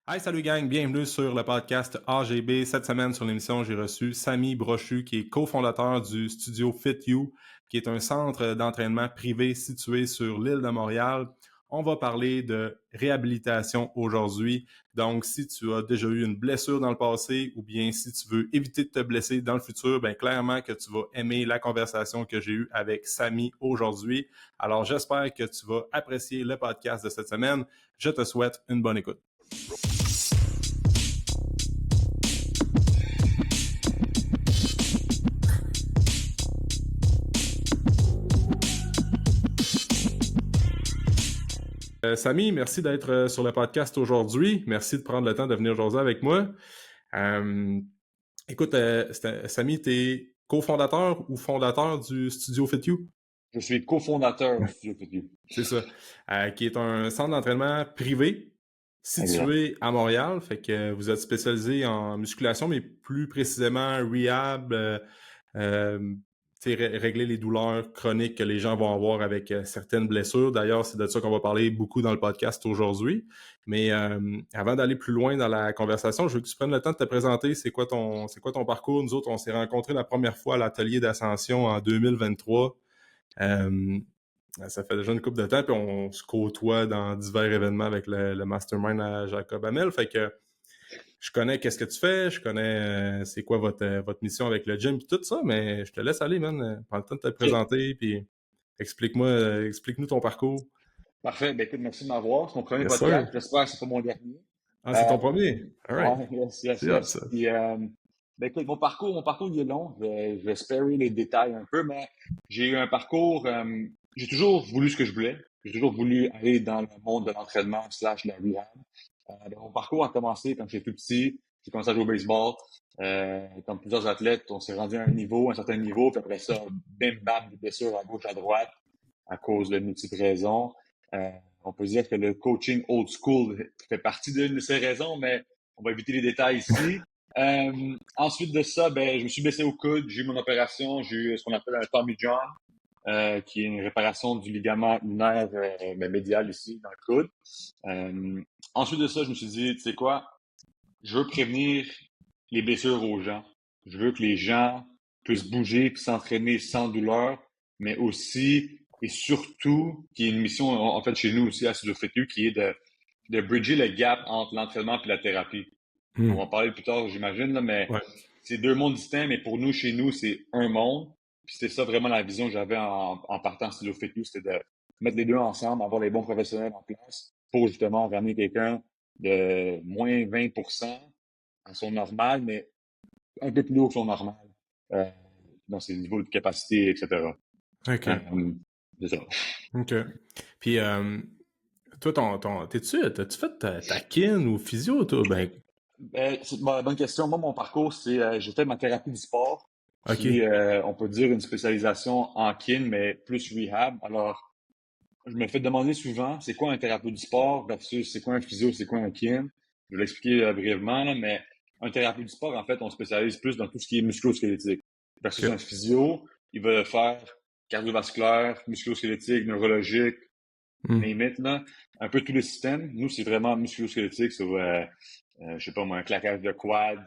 Hey, salut gang, bienvenue sur le podcast AGB. Cette semaine sur l'émission, j'ai reçu Samy Brochu, qui est cofondateur du studio Fit You, qui est un centre d'entraînement privé situé sur l'île de Montréal. On va parler de réhabilitation aujourd'hui. Donc, si tu as déjà eu une blessure dans le passé ou bien si tu veux éviter de te blesser dans le futur, bien clairement que tu vas aimer la conversation que j'ai eue avec Samy aujourd'hui. Alors, j'espère que tu vas apprécier le podcast de cette semaine. Je te souhaite une bonne écoute. Samy, merci d'être sur le podcast aujourd'hui. Merci de prendre le temps de venir jaser avec moi. Écoute, Samy, tu es cofondateur ou fondateur du Studio Fit You? Je suis cofondateur du Studio Fit You. C'est ça. Qui est un centre d'entraînement privé Exact. situé à Montréal. Fait que vous êtes spécialisé en musculation, mais plus précisément rehab, régler les douleurs chroniques que les gens vont avoir avec certaines blessures. D'ailleurs, c'est de ça qu'on va parler beaucoup dans le podcast aujourd'hui. Mais avant d'aller plus loin dans la conversation, je veux que tu prennes le temps de te présenter. C'est quoi ton parcours? Nous autres, on s'est rencontrés la première fois à l'atelier d'ascension en 2023. Ça fait déjà une couple de temps, puis on se côtoie dans divers événements avec le mastermind à Jacob Hamel. Fait que je connais qu'est-ce que tu fais, je connais c'est quoi votre mission avec le gym et tout ça, mais je te laisse aller, man. Prends le temps de te OK. présenter, puis explique-nous ton parcours. Parfait. Ben, écoute, merci de m'avoir. C'est mon premier Yes, sir. podcast. J'espère que c'est pas mon dernier. Ah, c'est ton premier? All right. Ouais, yes, yes, C'est hot, ça. yes. Puis, ben, écoute, mon parcours, il est long. Je vais sparer les détails un peu, mais j'ai eu un parcours, j'ai toujours voulu ce que je voulais. J'ai toujours voulu aller dans le monde de l'entraînement slash la rehab. Mon parcours a commencé quand j'étais tout petit. J'ai commencé à jouer au baseball. Comme plusieurs athlètes, on s'est rendu à un certain niveau, puis après ça, bim bam, des blessures à gauche, à droite, à cause de multiples raisons. Euh, on peut dire que le coaching old school fait partie d'une de ces raisons, mais on va éviter les détails ici. Ensuite de ça, ben, je me suis blessé au coude, j'ai eu mon opération, j'ai eu ce qu'on appelle un Tommy John, qui est une réparation du ligament lunaire médial ici, dans le coude. Ensuite de ça, je me suis dit, tu sais quoi, je veux prévenir les blessures aux gens. Je veux que les gens puissent bouger puis s'entraîner sans douleur, mais aussi et surtout qu'il y ait une mission, en fait, chez nous aussi à Studio Fit You, qui est de bridger le gap entre l'entraînement et la thérapie. On va en parler plus tard, j'imagine, là, mais Ouais. c'est deux mondes distincts, mais pour nous, chez nous, c'est un monde. Puis c'est ça vraiment la vision que j'avais en partant Studio Fit You, c'était de mettre les deux ensemble, avoir les bons professionnels en place pour justement ramener quelqu'un de moins 20% à son normal, mais un peu plus haut que son normal euh, dans ses niveaux de capacité, etc. OK. C'est ça. OK. Puis, toi, t'as-tu fait ta kin ou physio, toi? Ben, C'est une bonne question. Moi, mon parcours, c'est j'ai fait ma thérapie du sport, qui OK. est, on peut dire, une spécialisation en kin, mais plus rehab. Alors, je me fais demander souvent, c'est quoi un thérapeute du sport versus c'est quoi un physio, c'est quoi un kin. Je vais l'expliquer brièvement, là, mais un thérapeute du sport, en fait, on spécialise plus dans tout ce qui est musculo-squelettique. Versus un OK. physio, il va faire cardiovasculaire, musculo-squelettique, neurologique, Hmm. name it, là. Un peu tous les systèmes. Nous, c'est vraiment musculo-squelettique, c'est, je sais pas moi, un claquage de quad,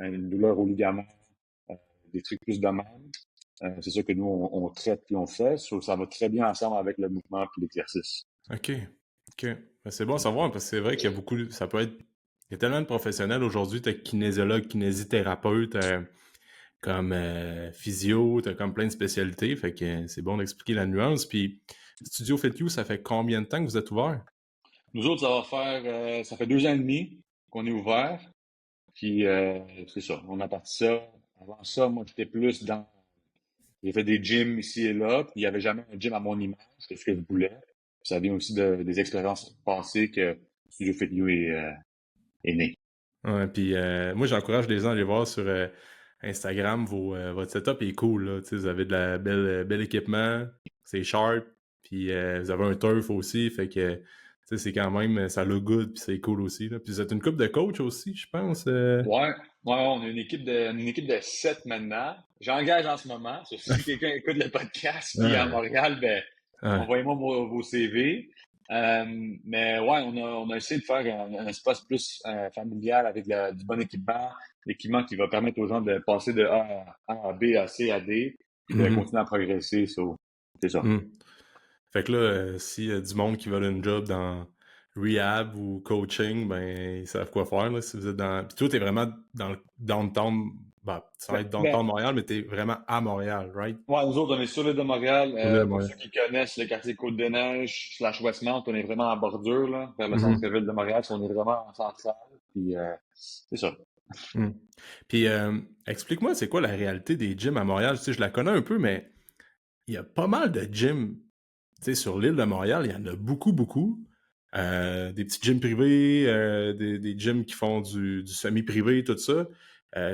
une douleur au ligament, euh, des trucs plus de même. C'est ça que nous, on traite puis on fait. Ça va très bien ensemble avec le mouvement et l'exercice. OK. OK. Ben, c'est bon à savoir parce que c'est vrai qu'il y a beaucoup. Ça peut être. Il y a tellement de professionnels aujourd'hui. T'as kinésiologue, kinésithérapeute, comme physio, t'as comme plein de spécialités. Fait que c'est bon d'expliquer la nuance. Puis, Studio Fit You, ça fait combien de temps que vous êtes ouvert? Nous autres, ça fait 2 ans et demi qu'on est ouvert. Puis c'est ça, on a parti ça. Avant ça, moi, j'étais plus dans. J'ai fait des gyms ici et là, puis il n'y avait jamais un gym à mon image, c'est ce que je voulais. Puis ça vient aussi des expériences passées que Studio Fit You est né. Ouais, puis moi, j'encourage les gens à aller voir sur Instagram. Votre setup est cool, là. Tu sais, vous avez de la bel équipement, c'est sharp, puis vous avez un turf aussi, fait que tu sais, c'est quand même, ça look good, puis c'est cool aussi, là. Puis vous êtes une couple de coach aussi, je pense. Ouais, ouais, on a une équipe de 7 maintenant. J'engage en ce moment. Si quelqu'un écoute le podcast, puis à Ouais, Montréal, ben, ouais. envoyez-moi vos CV. Mais ouais, on a essayé de faire un espace plus familial avec du bon équipement, l'équipement qui va permettre aux gens de passer de A à B à C à D, puis de Mhm. continuer à progresser. C'est ça. Mhm. Fait que là, s'il y a du monde qui veut une job dans rehab ou coaching, ben, ils savent quoi faire, là, si vous êtes dans... Puis toi, t'es vraiment dans le downtown, bah, ça va Ben, être ben, downtown Montréal, mais t'es vraiment à Montréal, right? ouais, nous autres, on est sur l'île de Montréal. Au lieu de Pour Montréal. ceux qui connaissent le quartier Côte-des-Neiges / Westmount, on est vraiment en bordure, là, vers le Mhm. centre-ville de Montréal. On est vraiment en centrale. Puis, c'est ça. Mhm. Puis, explique-moi, c'est quoi la réalité des gyms à Montréal? Tu sais, je la connais un peu, mais il y a pas mal de gyms. Tu sais, sur l'île de Montréal, il y en a beaucoup, beaucoup. Des petits gyms privés, des gyms qui font du semi-privé, tout ça.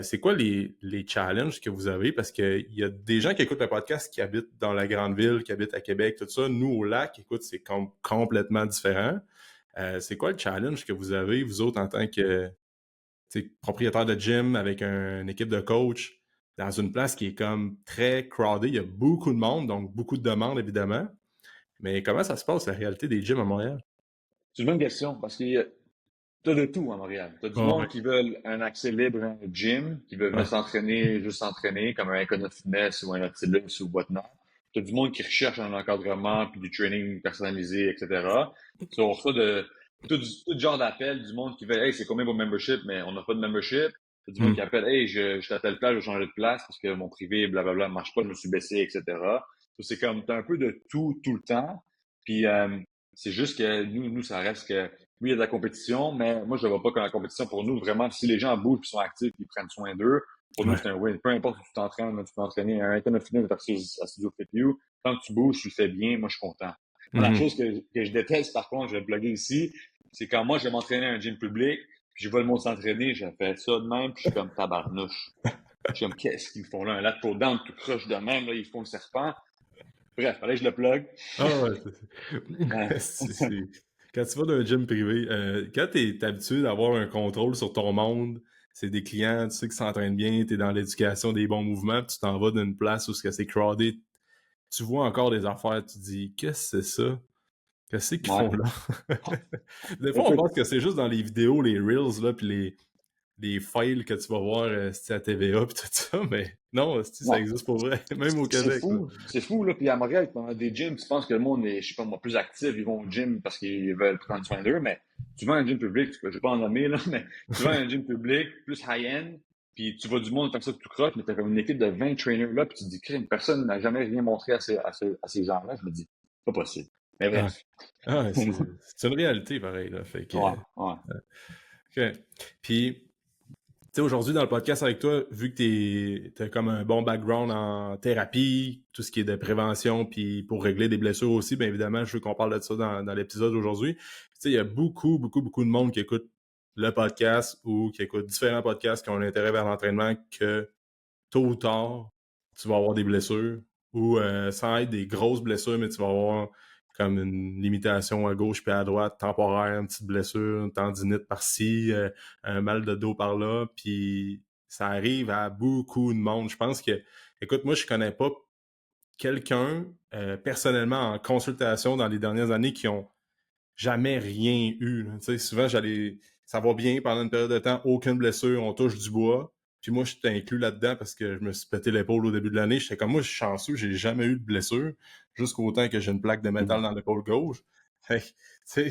C'est quoi les challenges que vous avez? Parce qu'il y a des gens qui écoutent le podcast qui habitent dans la grande ville, qui habitent à Québec, tout ça. Nous, au lac, écoute, c'est complètement différent. C'est quoi le challenge que vous avez, vous autres, en tant que tu sais, propriétaire de gym avec une équipe de coach, dans une place qui est comme très crowded? Il y a beaucoup de monde, donc beaucoup de demandes, évidemment. Mais comment ça se passe, la réalité des gyms à Montréal? C'est une bonne question parce que t'as de tout à Montréal. T'as du Ah monde ouais, qui veulent un accès libre à un gym, qui veut venir ouais. s'entraîner, juste s'entraîner, comme un Icon Fitness ou un Nautilus ou whatnot. T'as du monde qui recherche un encadrement, puis du training personnalisé, etc. So, on reçoit de tout genre d'appels, du monde qui veut Hey, c'est combien vos memberships? Mais on n'a pas de membership. T'as du monde qui Hmm. appelle Hey, je t'appelle place, je vais changer de place parce que mon privé, blablabla, marche pas, je me suis baissé, etc. So, c'est comme, t'as un peu de tout le temps. Puis, c'est juste que nous, ça reste que oui, il y a de la compétition, mais moi, je ne vois pas comme la compétition pour nous. Vraiment, si les gens bougent, puis sont actifs, puis prennent soin d'eux, pour nous, Ouais. c'est un win. Peu importe où tu t'entraînes, tu peux entraîner un Icon of Fitness versus à Studio Fit You. Tant que tu bouges, tu le fais bien, moi, je suis content. Moi, la Mhm. chose que je déteste, par contre, je vais le bloguer ici, c'est quand moi, je vais m'entraîner à un gym public, puis je vois le monde s'entraîner, je fais ça de même, puis je suis comme tabarnouche. Je suis comme, qu'est-ce qu'ils me font là? Un lat pour down tout croche de même, là, ils font le serpent. Bref, fallait que je le plug. Ah ouais, Ouais. quand tu vas dans un gym privé, quand tu es habitué d'avoir un contrôle sur ton monde, c'est des clients, tu sais qu'ils s'entraînent bien, tu es dans l'éducation des bons mouvements, puis tu t'en vas d'une place où c'est crowded, tu vois encore des affaires, tu te dis, qu'est-ce que c'est ça? Qu'est-ce qu'ils Ouais. font là? Des fois, on Écoute, pense que c'est juste dans les vidéos, les reels, là, puis les fails que tu vas voir à TVA pis tout ça, mais non, ça non. existe pour vrai, même au Québec, là. C'est fou, là. Puis à Montréal, pendant des gyms, tu penses que le monde est, je sais pas moi, plus actif, ils vont au gym parce qu'ils veulent prendre soin d'eux, mais tu vas à un gym public, je vais pas en nommer, là, mais tu vas à un gym public, plus high-end, puis tu vois du monde comme ça que tu croches, mais t'as comme une équipe de 20 trainers là, puis tu te dis, crème, personne n'a jamais rien montré à ces gens-là. Je me dis, pas possible. Mais Ah, bref. ah c'est une réalité, pareil, là, fait que... Ouais, ouais. ok. Puis, tu sais, aujourd'hui, dans le podcast avec toi, vu que t'as comme un bon background en thérapie, tout ce qui est de prévention, puis pour régler des blessures aussi, bien évidemment, je veux qu'on parle de ça dans l'épisode aujourd'hui. Tu sais, il y a beaucoup, beaucoup, beaucoup de monde qui écoute le podcast ou qui écoute différents podcasts qui ont un intérêt vers l'entraînement que tôt ou tard, tu vas avoir des blessures ou sans être des grosses blessures, mais tu vas avoir comme une limitation à gauche puis à droite, temporaire, une petite blessure, une tendinite par-ci, un mal de dos par-là, puis ça arrive à beaucoup de monde. Je pense que, écoute, moi, je connais pas quelqu'un personnellement en consultation dans les dernières années qui ont jamais rien eu. Tu sais, souvent, ça va bien pendant une période de temps, aucune blessure, on touche du bois. Puis moi, j'étais inclus là-dedans parce que je me suis pété l'épaule au début de l'année. J'étais comme moi, je suis chanceux, j'ai jamais eu de blessure, jusqu'au temps que j'ai une plaque de métal dans l'épaule gauche. Fait que, tu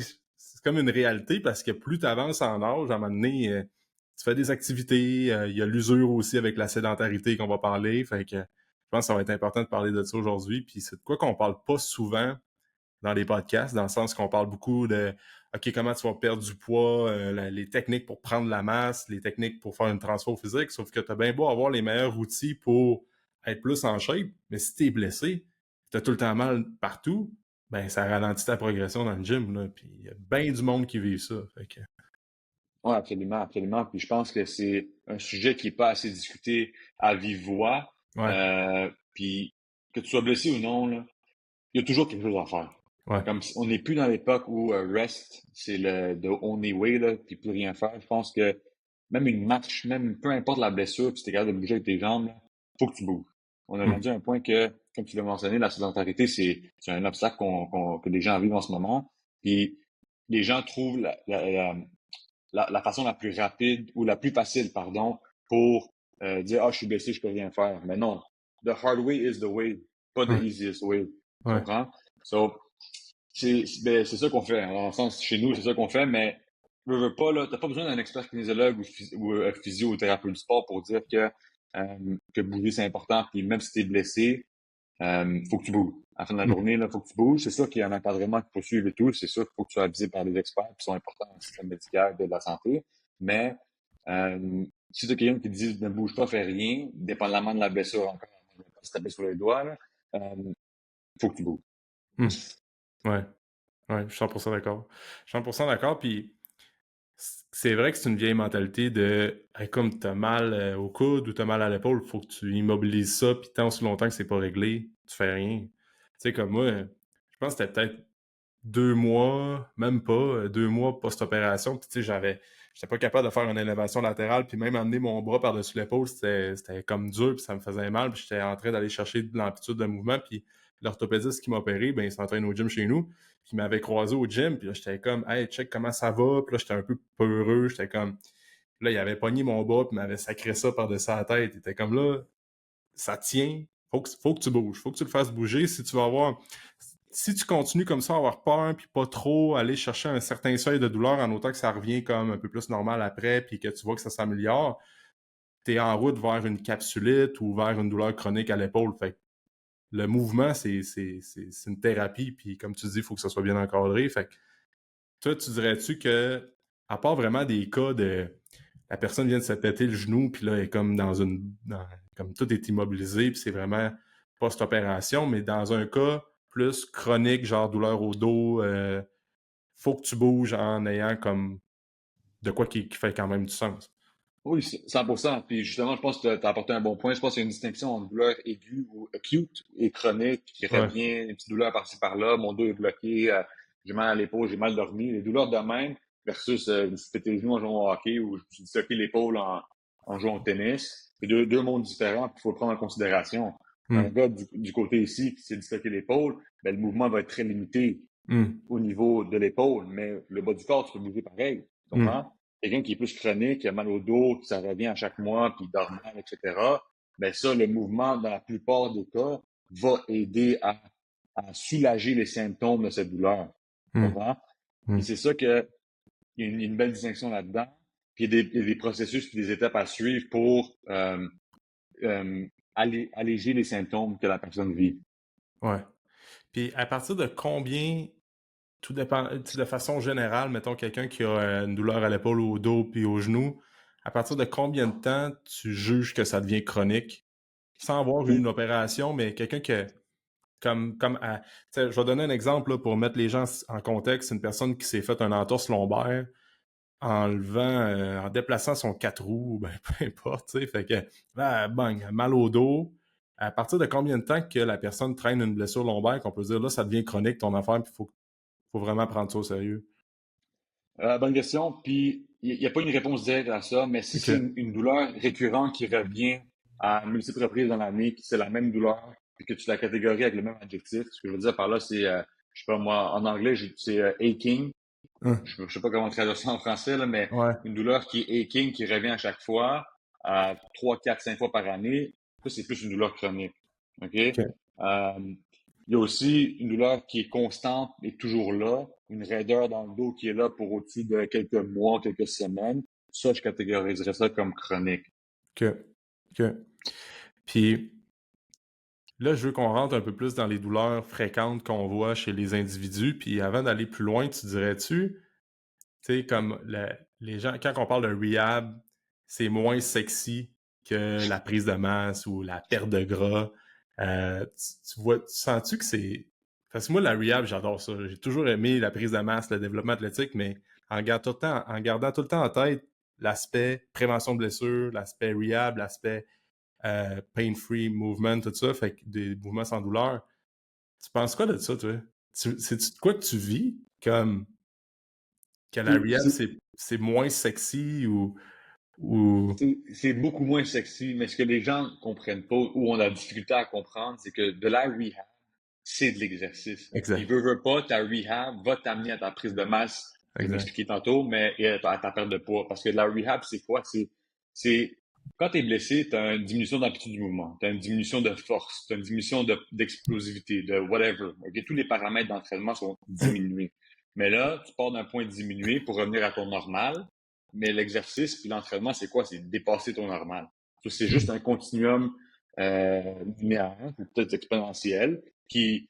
sais, c'est comme une réalité parce que plus tu avances en âge, à un moment donné, tu fais des activités, il y a l'usure aussi avec la sédentarité qu'on va parler. Fait que je pense que ça va être important de parler de ça aujourd'hui. Puis c'est de quoi qu'on parle pas souvent dans les podcasts, dans le sens qu'on parle beaucoup de OK, comment tu vas perdre du poids, les techniques pour prendre la masse, les techniques pour faire une transfo physique, sauf que tu as bien beau avoir les meilleurs outils pour être plus en shape, mais si tu es blessé, tu as tout le temps mal partout, ben ça ralentit ta progression dans le gym. Là, puis il y a bien du monde qui vit ça. Fait que, Ouais, absolument, absolument. Puis je pense que c'est un sujet qui est pas assez discuté à vive voix. ouais, Puis que tu sois blessé ou non, là, il y a toujours quelque chose à faire. ouais. Comme on n'est plus dans l'époque où rest, c'est le the only way, là, puis plus rien faire. Je pense que même une marche, même peu importe la blessure, puis si t'es capable de bouger avec tes jambes, là, faut que tu bouges. On a Hum, rendu à un point que, comme tu l'as mentionné, la sédentarité, c'est un obstacle que les gens vivent en ce moment. Puis les gens trouvent la façon la plus rapide ou la plus facile, pardon, pour dire, ah, je suis blessé, je peux rien faire. Mais non, the hard way is the way, pas the Ouais, easiest way. Tu ouais. comprends? So, c'est ça qu'on fait. Dans le sens, chez nous, c'est ça qu'on fait, mais veux pas, là, t'as pas besoin d'un expert kinésiologue ou physiothérapeute du sport pour dire que bouger, c'est important. Puis même si t'es blessé, faut que tu bouges. À la fin de la Mm. journée, là, faut que tu bouges. C'est sûr qu'il y a un encadrement qu'il faut suivre et tout. C'est sûr qu'il faut que tu sois avisé par des experts qui sont importants dans le système médical de la santé. Mais si tu as quelqu'un qui te dit ne bouge pas, fais rien, dépendamment de la blessure encore, je vais pas se taper sur les doigts, là, faut que tu bouges. Mm. Ouais, ouais, je suis 100% d'accord. Je suis 100% d'accord, puis c'est vrai que c'est une vieille mentalité de hey, comme t'as mal au coude ou t'as mal à l'épaule, faut que tu immobilises ça, puis tant aussi longtemps que c'est pas réglé, tu fais rien. Tu sais, comme moi, je pense que c'était peut-être 2 mois, même pas, 2 mois post-opération, puis tu sais, j'étais pas capable de faire une élévation latérale, puis même amener mon bras par-dessus l'épaule, c'était comme dur, puis ça me faisait mal, puis j'étais en train d'aller chercher de l'amplitude de mouvement, puis l'orthopédiste qui m'a opéré, ben il s'entraîne au gym chez nous, puis il m'avait croisé au gym, puis là, j'étais comme « Hey, check comment ça va », puis là, j'étais un peu peureux, j'étais comme... Là, il avait pogné mon bras, puis il m'avait sacré ça par-dessus la tête, il était comme là, ça tient, faut que tu bouges, faut que tu le fasses bouger si tu vas avoir... Si tu continues comme ça à avoir peur, puis pas trop aller chercher un certain seuil de douleur en autant que ça revient comme un peu plus normal après, puis que tu vois que ça s'améliore, t'es en route vers une capsulite ou vers une douleur chronique à l'épaule. Fait que le mouvement, c'est une thérapie, puis comme tu dis, il faut que ça soit bien encadré. Fait que toi, tu dirais-tu que, à part vraiment des cas de la personne vient de se péter le genou, puis là, elle est comme comme tout est immobilisé, puis c'est vraiment post-opération, mais dans un cas plus chronique, genre douleur au dos, faut que tu bouges en ayant comme de quoi qui fait quand même du sens. Oui, 100%. Puis justement, je pense que tu as apporté un bon point. Je pense qu'il y a une distinction entre douleur aiguë ou acute et chronique qui Ouais. revient, une petite douleur par-ci par-là, mon dos est bloqué, j'ai mal à l'épaule, j'ai mal dormi. Les douleurs de même versus je me suis pété les genoux en jouant au hockey ou je me suis disloqué l'épaule en jouant au tennis. C'est deux mondes différents qu'il faut prendre en considération. Un Hum, gars du côté ici qui s'est disloqué l'épaule, ben, le mouvement va être très limité hum, au niveau de l'épaule, mais le bas du corps, tu peux bouger pareil. Tu hum, comprends? Quelqu'un qui est plus chronique, qui a mal au dos, qui ça revient à chaque mois, puis il dort mal, etc. Ben ça, le mouvement, dans la plupart des cas, va aider à soulager les symptômes de cette douleur. Tu hum, comprends? Puis hum. c'est ça que il y a une belle distinction là-dedans. Puis il y a des processus puis des étapes à suivre pour euh, alléger les symptômes que la personne vit. Ouais. Puis à partir de combien, tout dépend, tu sais, de façon générale, mettons quelqu'un qui a une douleur à l'épaule ou au dos puis au genou, à partir de combien de temps tu juges que ça devient chronique? Sans avoir eu une opération, mais quelqu'un qui a tu sais, je vais donner un exemple là, pour mettre les gens en contexte. C'est une personne qui s'est fait un entorse lombaire en déplaçant son 4 roues, ben peu importe, tu sais, fait que là, bang, mal au dos. À partir de combien de temps que la personne traîne une blessure lombaire qu'on peut dire là, ça devient chronique ton affaire, puis faut vraiment prendre ça au sérieux. Bonne question. Puis, il n'y a pas une réponse directe à ça, mais si OK. c'est une douleur récurrente qui revient à multiples reprises dans l'année, que c'est la même douleur, puis que tu la catégories avec le même adjectif, ce que je veux dire par là, c'est, je sais pas moi, en anglais, c'est aching. Hum. Je sais pas comment traduire ça en français, là, mais Ouais. une douleur qui est aching, qui revient à chaque fois, à 3, 4, 5 fois par année, ça, c'est plus une douleur chronique. OK? OK. Il y a aussi une douleur qui est constante et toujours là, une raideur dans le dos qui est là pour au-dessus de quelques mois, quelques semaines. Ça, je catégoriserais ça comme chronique. OK. OK. Puis là, je veux qu'on rentre un peu plus dans les douleurs fréquentes qu'on voit chez les individus. Puis avant d'aller plus loin, tu dirais-tu, tu sais, comme les gens, quand on parle de rehab, c'est moins sexy que la prise de masse ou la perte de gras. Tu sens-tu que c'est... Parce que moi, la rehab, j'adore ça. J'ai toujours aimé la prise de masse, le développement athlétique, mais en gardant tout le temps en tête l'aspect prévention de blessures, l'aspect rehab, l'aspect pain-free movement, tout ça, fait que des mouvements sans douleur. Tu penses quoi de ça, toi? C'est quoi que tu vis comme que la C'est rehab, c'est- c'est moins sexy ou... c'est beaucoup moins sexy, mais ce que les gens comprennent pas ou ont la difficulté à comprendre, c'est que de la rehab, c'est de l'exercice. Puis, Exact. veut pas, ta rehab va t'amener à ta prise de masse, comme je Exact. m'expliquais tantôt, mais et à ta perte de poids. Parce que la rehab, c'est quoi? C'est, quand t'es blessé, t'as une diminution d'amplitude du mouvement, t'as une diminution de force, t'as une diminution d'explosivité, de whatever. Ok, tous les paramètres d'entraînement sont diminués. Mais là, tu pars d'un point diminué pour revenir à ton normal. Mais l'exercice puis l'entraînement, c'est quoi? C'est dépasser ton normal. C'est juste un continuum linéaire, peut-être exponentiel, qui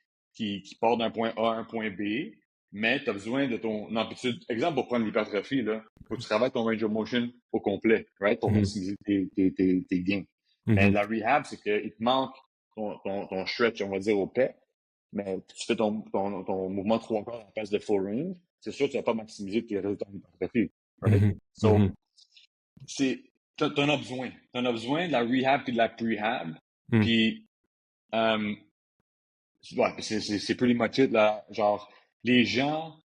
part d'un point A à un point B, mais tu as besoin de ton amplitude. Exemple, pour prendre l'hypertrophie, là, faut que tu travailles ton range of motion au complet, right, pour Mhm. maximiser tes gains. Mais Mhm. la rehab, c'est qu'il te manque ton stretch, on va dire, au pec, mais tu fais ton mouvement 3/4 en place de full range, c'est sûr que tu vas pas maximiser tes résultats en hypertrophie, right? Mhm. So, Mhm. t'en as besoin. T'en as besoin de la rehab puis de la prehab. Mhm. Puis, euh, ouais, c'est pretty much it, là. Genre, les gens,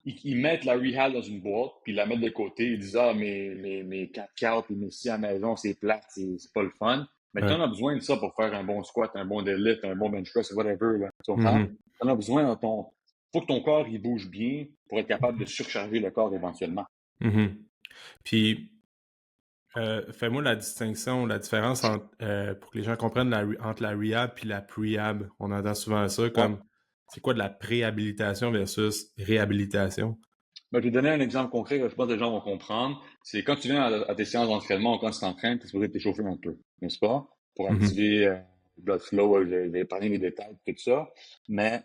ils mettent la rehab dans une boîte, puis ils la mettent de côté. Ils disent, ah, mes 4 quarts puis mes 6 à la maison, c'est plate, c'est pas le fun. Mais Ouais. t'en as besoin de ça pour faire un bon squat, un bon deadlift, un bon bench press, whatever, là. Tu comprends? Mhm. T'en as besoin dans ton, faut que ton corps, il bouge bien pour être capable de surcharger le corps éventuellement. Mhm. Puis, fais-moi la distinction, la différence entre, pour que les gens comprennent entre la rehab puis la prehab. On entend souvent ça Ouais. comme, c'est quoi de la préhabilitation versus réhabilitation? Ben, je vais te donner un exemple concret que je pense que les gens vont comprendre. C'est quand tu viens à tes séances d'entraînement ou quand tu t'entraînes, tu es supposé t'échauffer un peu, n'est-ce pas? Pour Mhm. activer le blood flow, j'ai parlé des détails, tout ça. Mais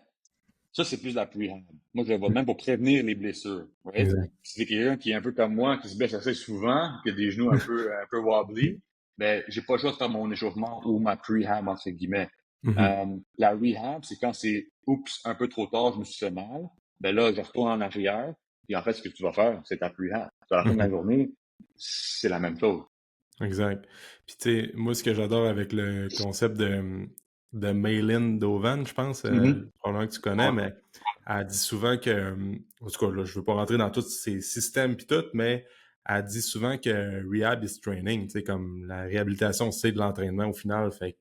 ça, c'est plus de la prehab. Moi, je le vois même pour prévenir les blessures. Right? Exact. Si c'est quelqu'un qui est un peu comme moi, qui se blesse assez souvent, qui a des genoux un peu wobbly, ben, j'ai pas le choix de faire mon échauffement ou ma prehab, entre guillemets. Mhm. La rehab, c'est quand c'est, oups, un peu trop tard, je me suis fait mal. Ben là, je retourne en arrière. Et en fait, ce que tu vas faire, c'est ta rehab. À la fin de la Mhm. journée, c'est la même chose. Exact. Puis tu sais, moi ce que j'adore avec le concept de Maylin Dovan, je pense, Mhm. probablement que tu connais, Ouais. mais elle dit souvent que, en tout cas, là, je veux pas rentrer dans tous ces systèmes puis tout, mais elle dit souvent que rehab is training, tu sais, comme la réhabilitation, c'est de l'entraînement au final. Fait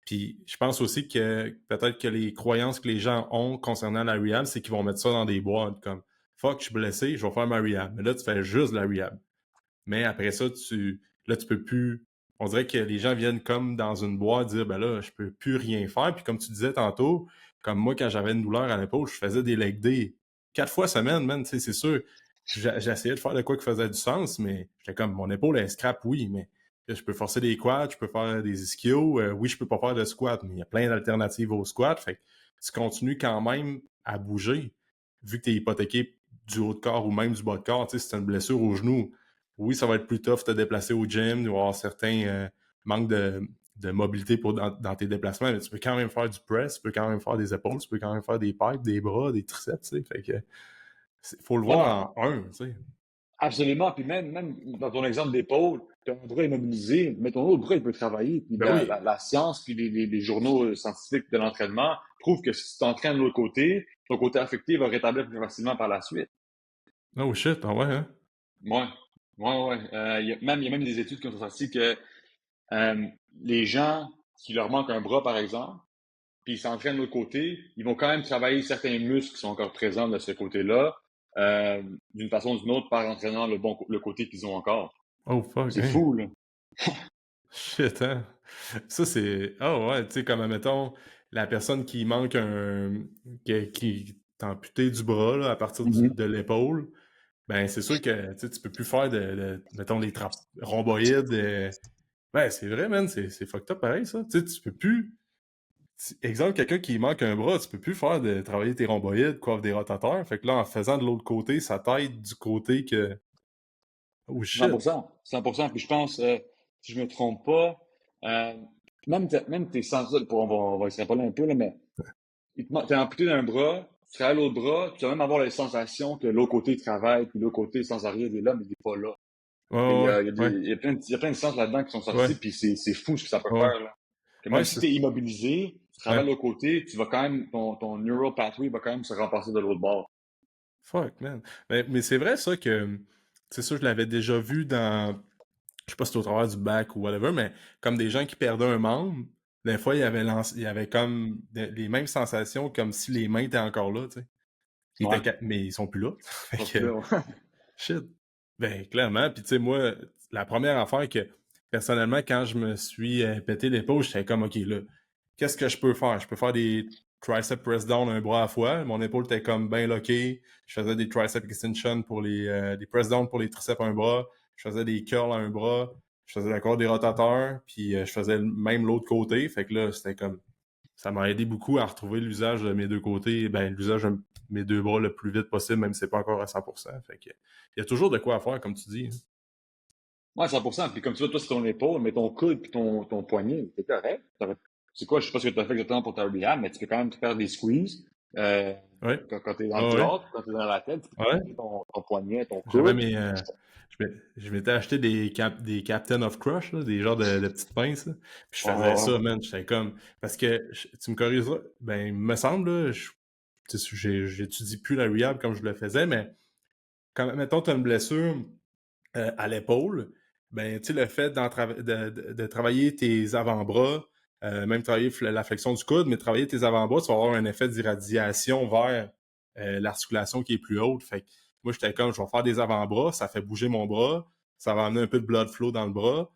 puis je pense aussi que peut-être que les croyances que les gens ont concernant la rehab, c'est qu'ils vont mettre ça dans des boîtes comme fuck, je suis blessé, je vais faire ma rehab. Mais là, tu fais juste la rehab. Mais après ça, là, tu peux plus. On dirait que les gens viennent comme dans une boîte dire, ben là, je peux plus rien faire. Puis comme tu disais tantôt, comme moi, quand j'avais une douleur à l'épaule, je faisais des leg days 4 fois semaine, man, tu sais, c'est sûr. J'essayais de faire de quoi qui faisait du sens, mais j'étais comme, mon épaule est scrap, oui, mais là, je peux forcer des quads, je peux faire des ischios, oui, je peux pas faire de squat, mais il y a plein d'alternatives au squat. Fait que tu continues quand même à bouger, vu que tu es hypothéqué du haut de corps ou même du bas de corps, tu sais, si tu as une blessure au genou, oui, ça va être plus tough de te déplacer au gym, il va y avoir certains manques de mobilité dans tes déplacements, mais tu peux quand même faire du press, tu peux quand même faire des épaules, tu peux quand même faire des pipes, des bras, des triceps, tu sais. Fait que faut le Ouais, voir en un, tu sais. absolument. Puis même dans ton exemple d'épaule, tu as un bras immobilisé, mais ton autre bras, il peut travailler. Puis Ben oui. la science, puis les journaux scientifiques de l'entraînement prouvent que si tu t'entraînes de l'autre côté, ton côté affecté va rétablir plus facilement par la suite. Oh shit, ah ouais, hein? Ouais, ouais. Il y a même des études qui ont sorti que euh, les gens qui leur manque un bras, par exemple, puis ils s'entraînent de l'autre côté, ils vont quand même travailler certains muscles qui sont encore présents de ce côté-là, d'une façon ou d'une autre, par entraînant le côté qu'ils ont encore. Oh fuck, C'est hein? fou, là. Shit, hein? Ça, c'est. Oh ouais, tu sais, comme, admettons, la personne qui manque qui est amputée du bras, là, à partir Mhm. de l'épaule, ben, c'est sûr que, tu sais, tu peux plus faire mettons, les rhomboïdes. Ouais, c'est vrai, man, c'est fucked up pareil, ça. Tu sais, tu peux plus. Exemple, quelqu'un qui manque un bras, tu peux plus faire de travailler tes rhomboïdes, coiffe des rotateurs. Fait que là, en faisant de l'autre côté, ça t'aide du côté que. Oh shit! 100%. 100%. Puis je pense, si je me trompe pas, euh, même tes sens, on va extrapoler un peu, là, mais t'es amputé d'un bras, tu travailles l'autre bras, tu vas même avoir la sensation que l'autre côté travaille, puis l'autre côté, sans arrière, il est là, mais il est pas là. Ouais, Il y ouais, a, il y a, des- ouais, il y a plein de sens là-dedans qui sont ouais, sortis, puis c'est fou ce que ça peut ouais, ouais. faire, là. Que même Ouais, si tu es immobilisé, tu travailles ouais. de l'autre côté, tu vas quand même, ton neural pathway va quand même se remplacer de l'autre bord. Fuck, man. Mais c'est vrai, ça, que. C'est sûr, je l'avais déjà vu dans. Je sais pas si c'est au travers du bac ou whatever, mais comme des gens qui perdaient un membre, des fois, il y avait comme les mêmes sensations, comme si les mains étaient encore là, tu sais. Ouais, Mais ils sont plus là. Fait pas plus que, là. shit. Ben, clairement. Puis, tu sais, moi, la première affaire que, personnellement, quand je me suis pété l'épaule, j'étais comme, OK, là, qu'est-ce que je peux faire? Je peux faire des tricep press down un bras à la fois. Mon épaule était comme bien lockée. Je faisais des tricep extension pour des press down pour les triceps à un bras. Je faisais des curls à un bras. Je faisais encore des rotateurs. Puis, je faisais même l'autre côté. Fait que là, c'était comme, ça m'a aidé beaucoup à retrouver l'usage de mes deux côtés, ben, l'usage de mes deux bras le plus vite possible, même si c'est pas encore à 100%. Fait que, il y a toujours de quoi à faire, comme tu dis. Ouais, 100%. Puis comme tu vois, toi, c'est ton épaule, mais ton coude puis ton poignet, c'est correct. C'est quoi, je sais pas ce que tu as fait exactement pour ta rehab, mais tu peux quand même te faire des squeezes. Ouais. Quand tu es dans le Ah ouais. théâtre, quand tu es dans la tête, tu peux Ouais. bouger ton poignet, ton J'avais coude. mes. Je m'étais acheté des Captain of Crush, là, des genres de petites pinces. Là. Puis je faisais Oh, ça, man. J'étais comme. Parce que tu me corrigeras, ben, il me semble, là, j'étudie plus la rehab comme je le faisais, mais quand, mettons, tu as une blessure à l'épaule, ben, tu sais, le fait de travailler tes avant-bras, même travailler la flexion du coude, mais travailler tes avant-bras, tu vas avoir un effet d'irradiation vers l'articulation qui est plus haute. Fait que moi, j'étais comme, je vais faire des avant-bras, ça fait bouger mon bras, ça va amener un peu de blood flow dans le bras,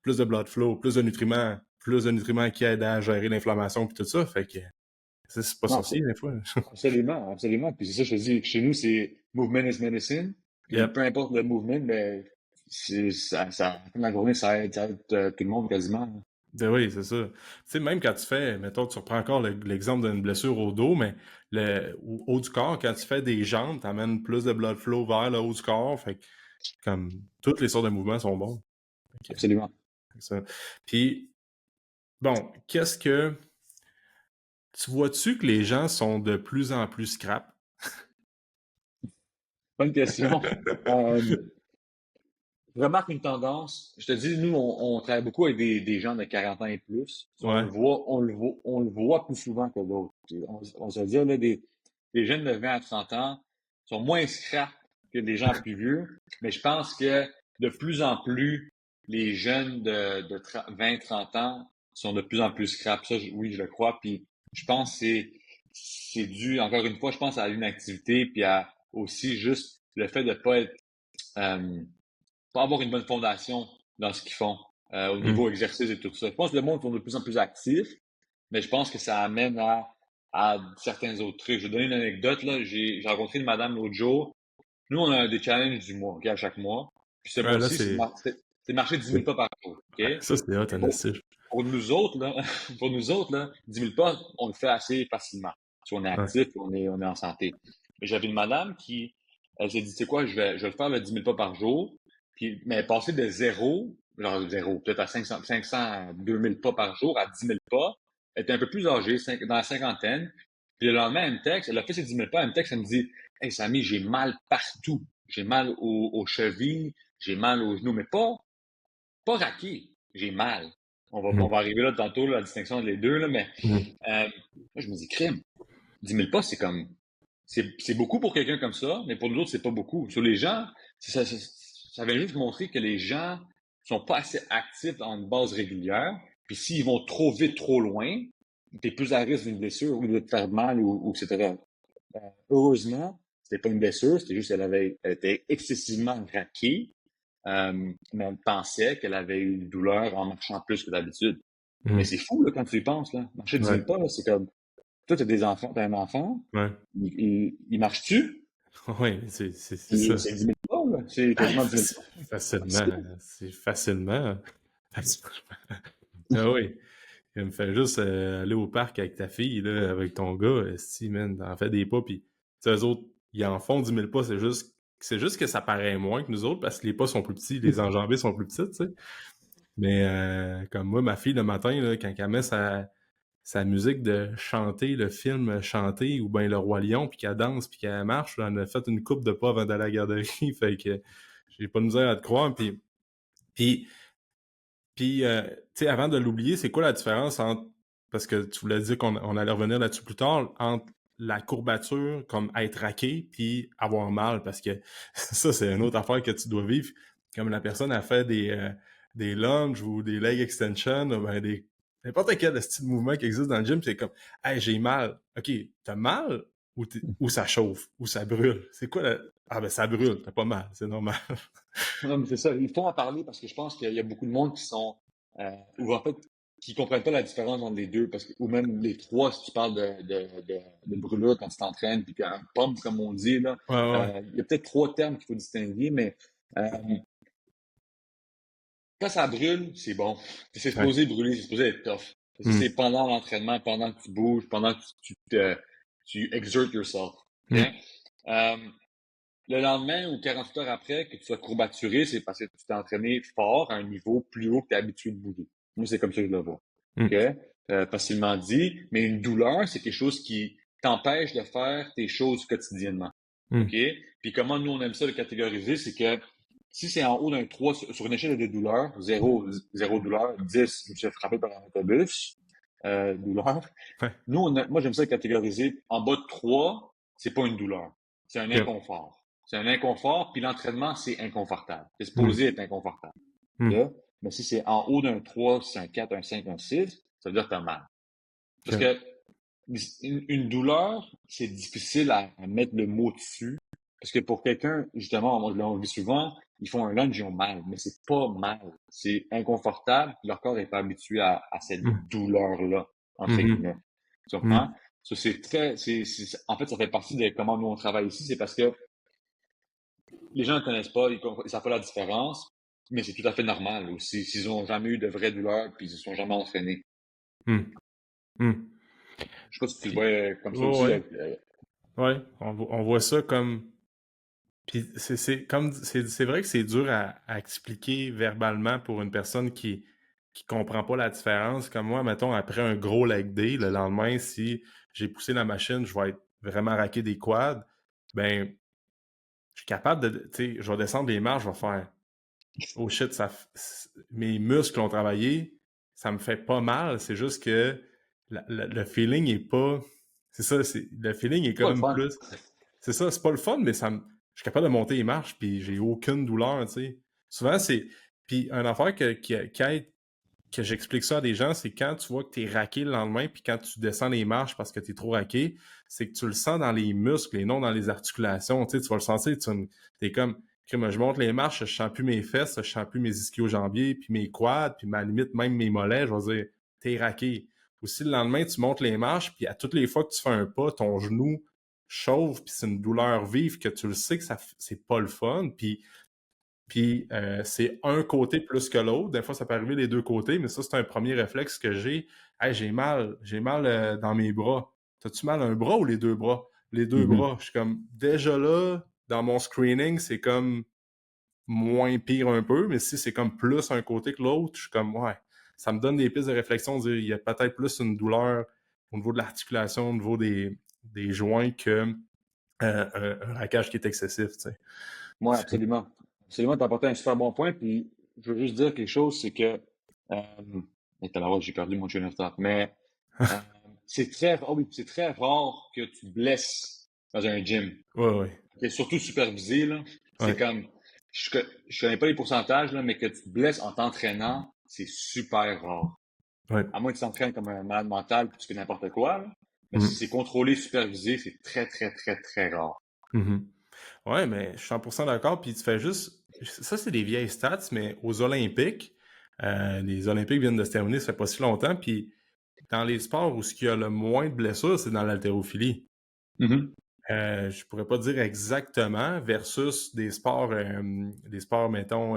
plus de blood flow, plus de nutriments qui aident à gérer l'inflammation puis tout ça. Fait que c'est pas non, sorcier, des fois. absolument, absolument. Puis c'est ça, je te dis, chez nous, c'est movement is medicine. Puis Yep. peu importe le mouvement, mais à la fin de la journée, ça aide tout le monde quasiment. Ben oui, c'est ça. Tu sais, même quand tu fais, mettons, tu reprends encore l'exemple d'une blessure au dos, mais au haut du corps, quand tu fais des jambes, t'amènes plus de blood flow vers le haut du corps. Fait que, comme, toutes les sortes de mouvements sont bons. Fait que, Absolument. c'est ça. Puis, bon, tu vois-tu que les gens sont de plus en plus scrap? Bonne question. Euh, Je remarque une tendance. Je te dis, nous, on travaille beaucoup avec des gens de 40 ans et plus. On Ouais. le voit, on le voit plus souvent que d'autres. On se dit, là, des jeunes de 20 à 30 ans sont moins scrap que des gens plus vieux. Mais je pense que de plus en plus, les jeunes de 20-30 ans sont de plus en plus scrap. Ça, oui, je le crois. Puis je pense que c'est dû, encore une fois, je pense à l'inactivité, puis à aussi juste le fait de pas être euh, pas avoir une bonne fondation dans ce qu'ils font au Hum. niveau exercice et tout ça. Je pense que le monde est de plus en plus actif, mais je pense que ça amène à certains autres trucs. Je vais donner une anecdote. Là. J'ai rencontré une madame l'autre jour. Nous, on a des challenges du mois, ok, à chaque mois. Puis ce Ouais, là, mois-ci, c'est marcher 10 000 pas par jour. Ok? ça, c'est hot, Mais Anastie. pour nous autres, là, pour nous autres, là, 10 000 pas, on le fait assez facilement. Si on est Ouais. actif, on est en santé. Mais j'avais une madame qui, elle s'est dit, tu sais quoi, je vais faire le 10 000 pas par jour. Puis, mais passer de zéro, genre zéro, peut-être à 500, 2000 pas par jour, à 10 000 pas, elle était un peu plus âgée, dans la cinquantaine. Puis le lendemain, elle me texte, elle a fait ses 10 000 pas, elle me texte, elle me dit, hey, Samy, j'ai mal partout. J'ai mal aux chevilles, j'ai mal aux genoux, mais pas raqué. J'ai mal. On Hum. va arriver là tantôt, là, la distinction entre les deux, là, mais Hum. moi, je me dis, crime. 10 000 pas, c'est comme. C'est beaucoup pour quelqu'un comme ça, mais pour nous autres, c'est pas beaucoup. Sur les gens, ça vient juste montrer que les gens sont pas assez actifs en une base régulière. Puis s'ils vont trop vite, trop loin, t'es plus à risque d'une blessure ou de te faire mal ou etc. Heureusement, c'était pas une blessure, c'était juste elle était excessivement raquée, mais elle pensait qu'elle avait eu une douleur en marchant plus que d'habitude. Mais Hum. c'est fou, là, quand tu y penses, là. Marcher 10 Ouais. 000 pas, là, c'est comme, toi, t'as un enfant, Ouais. il marche-tu? Ouais, c'est ça. C'est 10 000 pas, là. C'est Hey, quasiment 10 000 pas. facilement. Facile. C'est facilement. Ah oui. Il me fait juste aller au parc avec ta fille, là, avec ton gars, si, man, t'en fais des pas, pis eux autres, ils en font 10 000 pas, c'est juste que ça paraît moins que nous autres, parce que les pas sont plus petits, les enjambées sont plus petites, tu sais. Mais comme moi, ma fille, le matin, là, quand elle met sa musique de chanter, le film chanter, ou bien le Roi Lion, puis qu'elle danse, puis qu'elle marche, là, elle a fait une coupe de pas avant d'aller à la garderie, fait que j'ai pas de misère à te croire, puis tu sais, avant de l'oublier, c'est quoi la différence entre, parce que tu voulais dire qu'on allait revenir là-dessus plus tard, entre la courbature, comme être raqué, puis avoir mal, parce que ça, c'est une autre affaire que tu dois vivre. Comme la personne a fait des lunges ou des leg extensions, ou ben n'importe quel style de mouvement qui existe dans le gym, c'est comme, hey, j'ai mal. OK, t'as mal ou ça chauffe ou ça brûle? C'est quoi la... Ah, ben, ça brûle, t'as pas mal, c'est normal. Non, mais c'est ça. Il faut en parler parce que je pense qu'il y a beaucoup de monde qui sont, ou en fait, qui comprennent pas la différence entre les deux, parce que, ou même les trois, si tu parles de brûlure quand tu t'entraînes, puis qu'un pump, comme on dit, là, Ouais, ouais, il y a peut-être trois termes qu'il faut distinguer, mais euh, quand ça brûle, c'est bon. C'est ouais. supposé brûler, c'est supposé être tough. Ça, c'est Hmm, pendant l'entraînement, pendant que tu bouges, pendant que tu exert yourself. OK? hmm, Euh, le lendemain ou 48 heures après, que tu sois courbaturé, c'est parce que tu t'es entraîné fort à un niveau plus haut que tu es habitué de bouger. Moi, c'est comme ça que je le vois. hmm, OK? Facilement dit. Mais une douleur, c'est quelque chose qui t'empêche de faire tes choses quotidiennement. hmm, OK? Puis comment nous, on aime ça le catégoriser, c'est que si c'est en haut d'un 3 sur une échelle de douleur, 0 douleur, 10, je me suis fait frapper par un autobus, douleur. ouais. Nous, moi, j'aime ça le catégoriser. En bas de 3, c'est pas une douleur. C'est un OK. inconfort. C'est un inconfort, puis l'entraînement, c'est inconfortable. C'est Hmm, supposé être inconfortable. hmm, OK? Mais si c'est en haut d'un 3, si c'est un 4, un 5, un 6, ça veut dire que t'as mal. Parce OK. que une douleur, c'est difficile à mettre le mot dessus. Parce que pour quelqu'un, justement, on le vit souvent, ils font un lunge, ils ont mal. Mais c'est pas mal. C'est inconfortable. Leur corps n'est pas habitué à cette Hmm, douleur-là, entre hmm, guillemets. Tu hmm. comprends? Ça, c'est très, en fait, ça fait partie de comment nous on travaille ici. C'est parce que les gens ne connaissent pas, ils savent pas la différence. Mais c'est tout à fait normal aussi. S'ils ont jamais eu de vraie douleur, puis ils se sont jamais entraînés. Hmm, hmm. Je sais pas si tu le Puis, vois comme ça ouais, aussi. ouais, ouais, on voit ça comme. Puis c'est vrai que c'est dur à expliquer verbalement pour une personne qui comprend pas la différence. Comme moi, mettons, après un gros leg day, le lendemain, si j'ai poussé la machine, je vais être vraiment raqué des quads, ben, je suis capable de, tu sais, je vais descendre les marches, je vais faire, oh shit, mes muscles ont travaillé, ça me fait pas mal, c'est juste que le feeling est pas, c'est ça, le feeling est C'est pas le comme fun. plus, c'est ça, c'est pas le fun, mais je suis capable de monter les marches, puis j'ai aucune douleur, tu sais. Souvent, puis une affaire que j'explique ça à des gens, c'est quand tu vois que tu es raqué le lendemain, puis quand tu descends les marches parce que tu es trop raqué, c'est que tu le sens dans les muscles et non dans les articulations. Tu sais, tu vas le sentir, es comme, je monte les marches, je sens plus mes fesses, je sens plus mes ischio-jambiers, puis mes quads, puis ma limite, même mes mollets, je vais dire, t'es raqué. Aussi, le lendemain, tu montes les marches, puis à toutes les fois que tu fais un pas, ton genou chauffe, puis c'est une douleur vive que tu le sais que c'est pas le fun, puis c'est un côté plus que l'autre. Des fois, ça peut arriver les deux côtés, mais ça, c'est un premier réflexe que j'ai. Hey, j'ai mal dans mes bras. T'as-tu mal à un bras ou les deux bras? Les deux Mhm. bras. Je suis comme, déjà là, dans mon screening, c'est comme moins pire un peu, mais si c'est comme plus un côté que l'autre, je suis comme, ouais, ça me donne des pistes de réflexion. Il y a peut-être plus une douleur au niveau de l'articulation, au niveau des joints que un raquage qui est excessif, tu sais. Oui, absolument. Absolument, tu as apporté un super bon point. Puis, je veux juste dire quelque chose, c'est que, et tout à l'heure, j'ai perdu mon train of thought, mais euh, c'est très rare que tu blesses dans un gym. Ouais, ouais, Et surtout supervisé, là, c'est ouais, comme, je connais pas les pourcentages, là, mais que tu te blesses en t'entraînant, c'est super rare. ouais. À moins que tu t'entraînes comme un malade mental puis tu fais n'importe quoi, là. Mais si Mhm. c'est contrôlé, supervisé, c'est très, très, très, très rare. Mhm. Ouais, mais je suis 100% d'accord. Puis tu fais juste. Ça, c'est des vieilles stats, mais aux Olympiques, les Olympiques viennent de se terminer, ça fait pas si longtemps. Puis dans les sports où ce qui a le moins de blessures, c'est dans l'haltérophilie. Mhm. Je pourrais pas dire exactement versus des sports, mettons,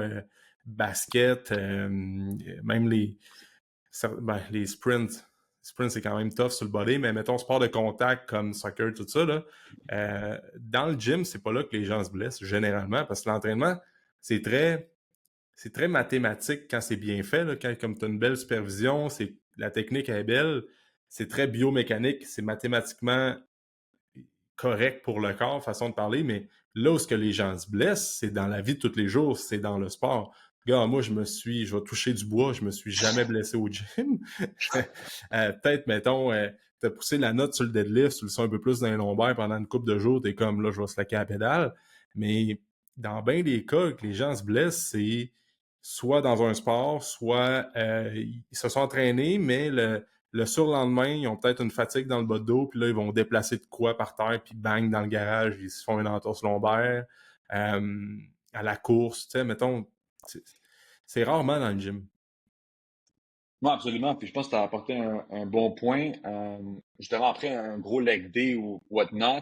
basket, même les sprints. Sprint, c'est quand même tough sur le body, mais mettons sport de contact comme soccer, tout ça, là, dans le gym, c'est pas là que les gens se blessent, généralement, parce que l'entraînement, c'est très, c'est très mathématique quand c'est bien fait, là, quand comme tu as une belle supervision, la technique est belle, c'est très biomécanique, c'est mathématiquement correct pour le corps, façon de parler, mais là où ce que les gens se blessent, c'est dans la vie de tous les jours, c'est dans le sport. Gars, moi, je vais toucher du bois, je me suis jamais blessé au gym. Peut-être, mettons, t'as poussé la note sur le deadlift, tu le sens un peu plus dans les lombaires pendant une couple de jours, t'es comme, là, je vais slacker la pédale. Mais dans bien des cas que les gens se blessent, soit dans un sport, soit ils se sont entraînés, mais le surlendemain, ils ont peut-être une fatigue dans le bas de dos, puis là, ils vont déplacer de quoi par terre, puis bang, dans le garage, ils se font une entorse lombaire. À la course, tu sais, mettons, c'est c'est rarement dans le gym. Non, absolument. Puis je pense que tu as apporté un bon point. Justement, après un gros leg day ou whatnot,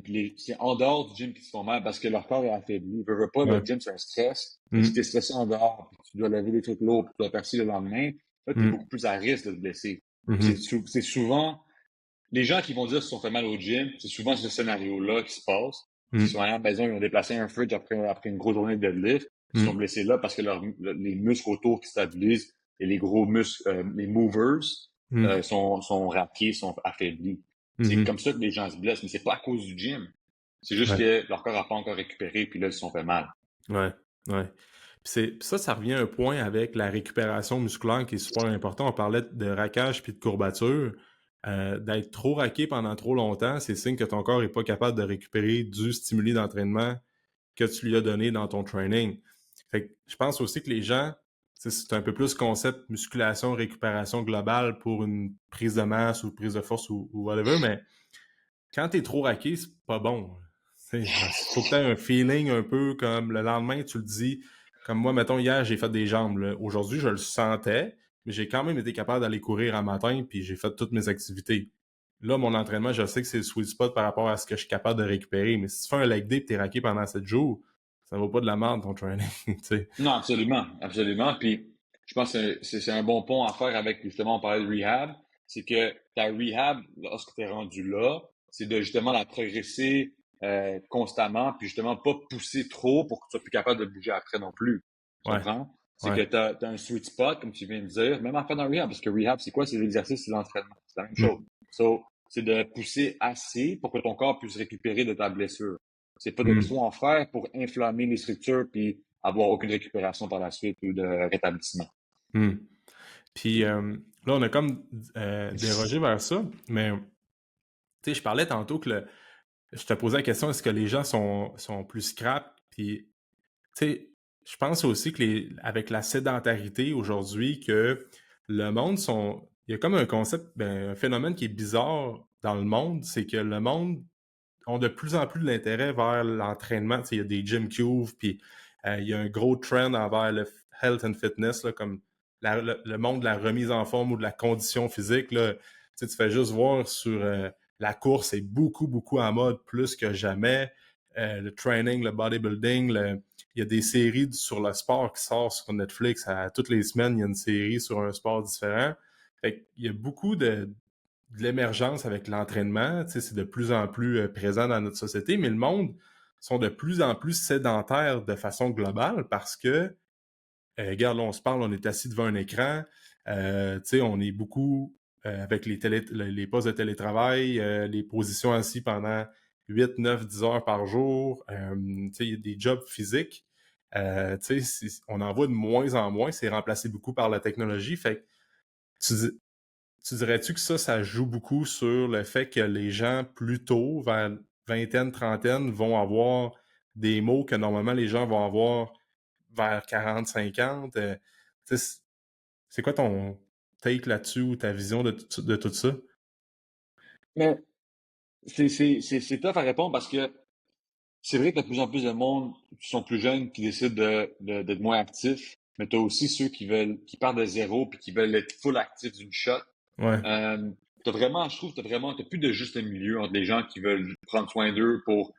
puis c'est en dehors du gym qu'ils se font mal parce que leur corps est affaibli. Veux pas, le Ouais. gym, c'est un stress. Et si tu Mhm. es stressé en dehors, puis tu dois lever des trucs lourds, puis tu dois percer le lendemain, là, tu es beaucoup Mhm. plus à risque de te blesser. Puis Mhm. c'est souvent, les gens qui vont dire qu'ils se sont fait mal au gym, c'est souvent ce scénario-là qui se passe. Ils sont Mhm. allés à la maison, ils ont déplacé un fridge après une grosse journée de deadlift. Ils se sont Mhm. blessés là parce que les muscles autour qui stabilisent et les gros muscles, les movers, Mhm. sont raqués, sont affaiblis. C'est Mhm. comme ça que les gens se blessent, mais c'est pas à cause du gym. C'est juste Ouais. que leur corps n'a pas encore récupéré, puis là, ils se sont fait mal. Ouais. Ouais. Puis ça revient à un point avec la récupération musculaire qui est super important. On parlait de raquage puis de courbature. D'être trop raqué pendant trop longtemps, c'est signe que ton corps est pas capable de récupérer du stimuli d'entraînement que tu lui as donné dans ton training. Fait que je pense aussi que les gens, c'est un peu plus concept musculation, récupération globale pour une prise de masse ou prise de force ou whatever, mais quand t'es trop raqué, c'est pas bon. Il faut que tu aies un feeling un peu comme le lendemain, tu le dis. Comme moi, mettons, hier, j'ai fait des jambes. Là. Aujourd'hui, je le sentais, mais j'ai quand même été capable d'aller courir un matin, puis j'ai fait toutes mes activités. Là, mon entraînement, je sais que c'est le sweet spot par rapport à ce que je suis capable de récupérer. Mais si tu fais un leg day et t'es raqué pendant 7 jours, ça vaut pas de la merde, ton training. T'sais. Non, absolument, absolument. Puis, je pense que c'est un bon pont à faire avec, justement, on parlait de rehab. C'est que ta rehab, lorsque tu es rendu là, c'est de justement la progresser constamment, puis justement pas pousser trop pour que tu sois plus capable de bouger après non plus. Tu Ouais, comprends? C'est que ouais. tu as un sweet spot, comme tu viens de dire, même en faire dans le rehab, parce que rehab, c'est quoi? C'est l'exercice, c'est l'entraînement. C'est la même chose. Mm, So, c'est de pousser assez pour que ton corps puisse récupérer de ta blessure. C'est pas de mm, trop en faire pour inflammer les structures puis avoir aucune récupération par la suite ou de rétablissement. mm. Puis là, on a comme dérogé vers ça, mais tu sais, je parlais tantôt que je te posais la question, est-ce que les gens sont plus scrap? Puis, tu sais, je pense aussi que avec la sédentarité aujourd'hui, que le monde il y a comme un concept, un phénomène qui est bizarre dans le monde, c'est que le monde a de plus en plus de l'intérêt vers l'entraînement. Tu sais, il y a des gym cubes, puis il y a un gros trend envers le health and fitness, là, comme le monde de la remise en forme ou de la condition physique. Là. Tu fais juste voir sur la course, c'est beaucoup, beaucoup en mode plus que jamais. Le training, le bodybuilding, il y a des séries sur le sport qui sortent sur Netflix. Toutes les semaines, il y a une série sur un sport différent. Fait il y a beaucoup de l'émergence avec l'entraînement. Tu sais, c'est de plus en plus présent dans notre société, mais le monde sont de plus en plus sédentaires de façon globale parce que, regarde, là, on se parle, on est assis devant un écran, tu sais, on est beaucoup avec les postes de télétravail, les positions assis pendant 8, 9, 10 heures par jour, tu sais, il y a des jobs physiques. Tu sais, on en voit de moins en moins, c'est remplacé beaucoup par la technologie. Fait que tu, tu dirais-tu que ça joue beaucoup sur le fait que les gens plus tôt, vers vingtaine, trentaine, vont avoir des mots que normalement les gens vont avoir vers 40, 50? Tu sais, c'est quoi ton take là-dessus ou ta vision de tout ça? Mais c'est tough à répondre parce que c'est vrai qu'il y a de plus en plus de monde qui sont plus jeunes qui décident d'être moins actifs, mais tu as aussi ceux qui partent de zéro puis qui veulent être full actifs d'une shot. Ouais, T'as vraiment, je trouve, t'as plus de juste milieu entre les gens qui veulent prendre soin d'eux pour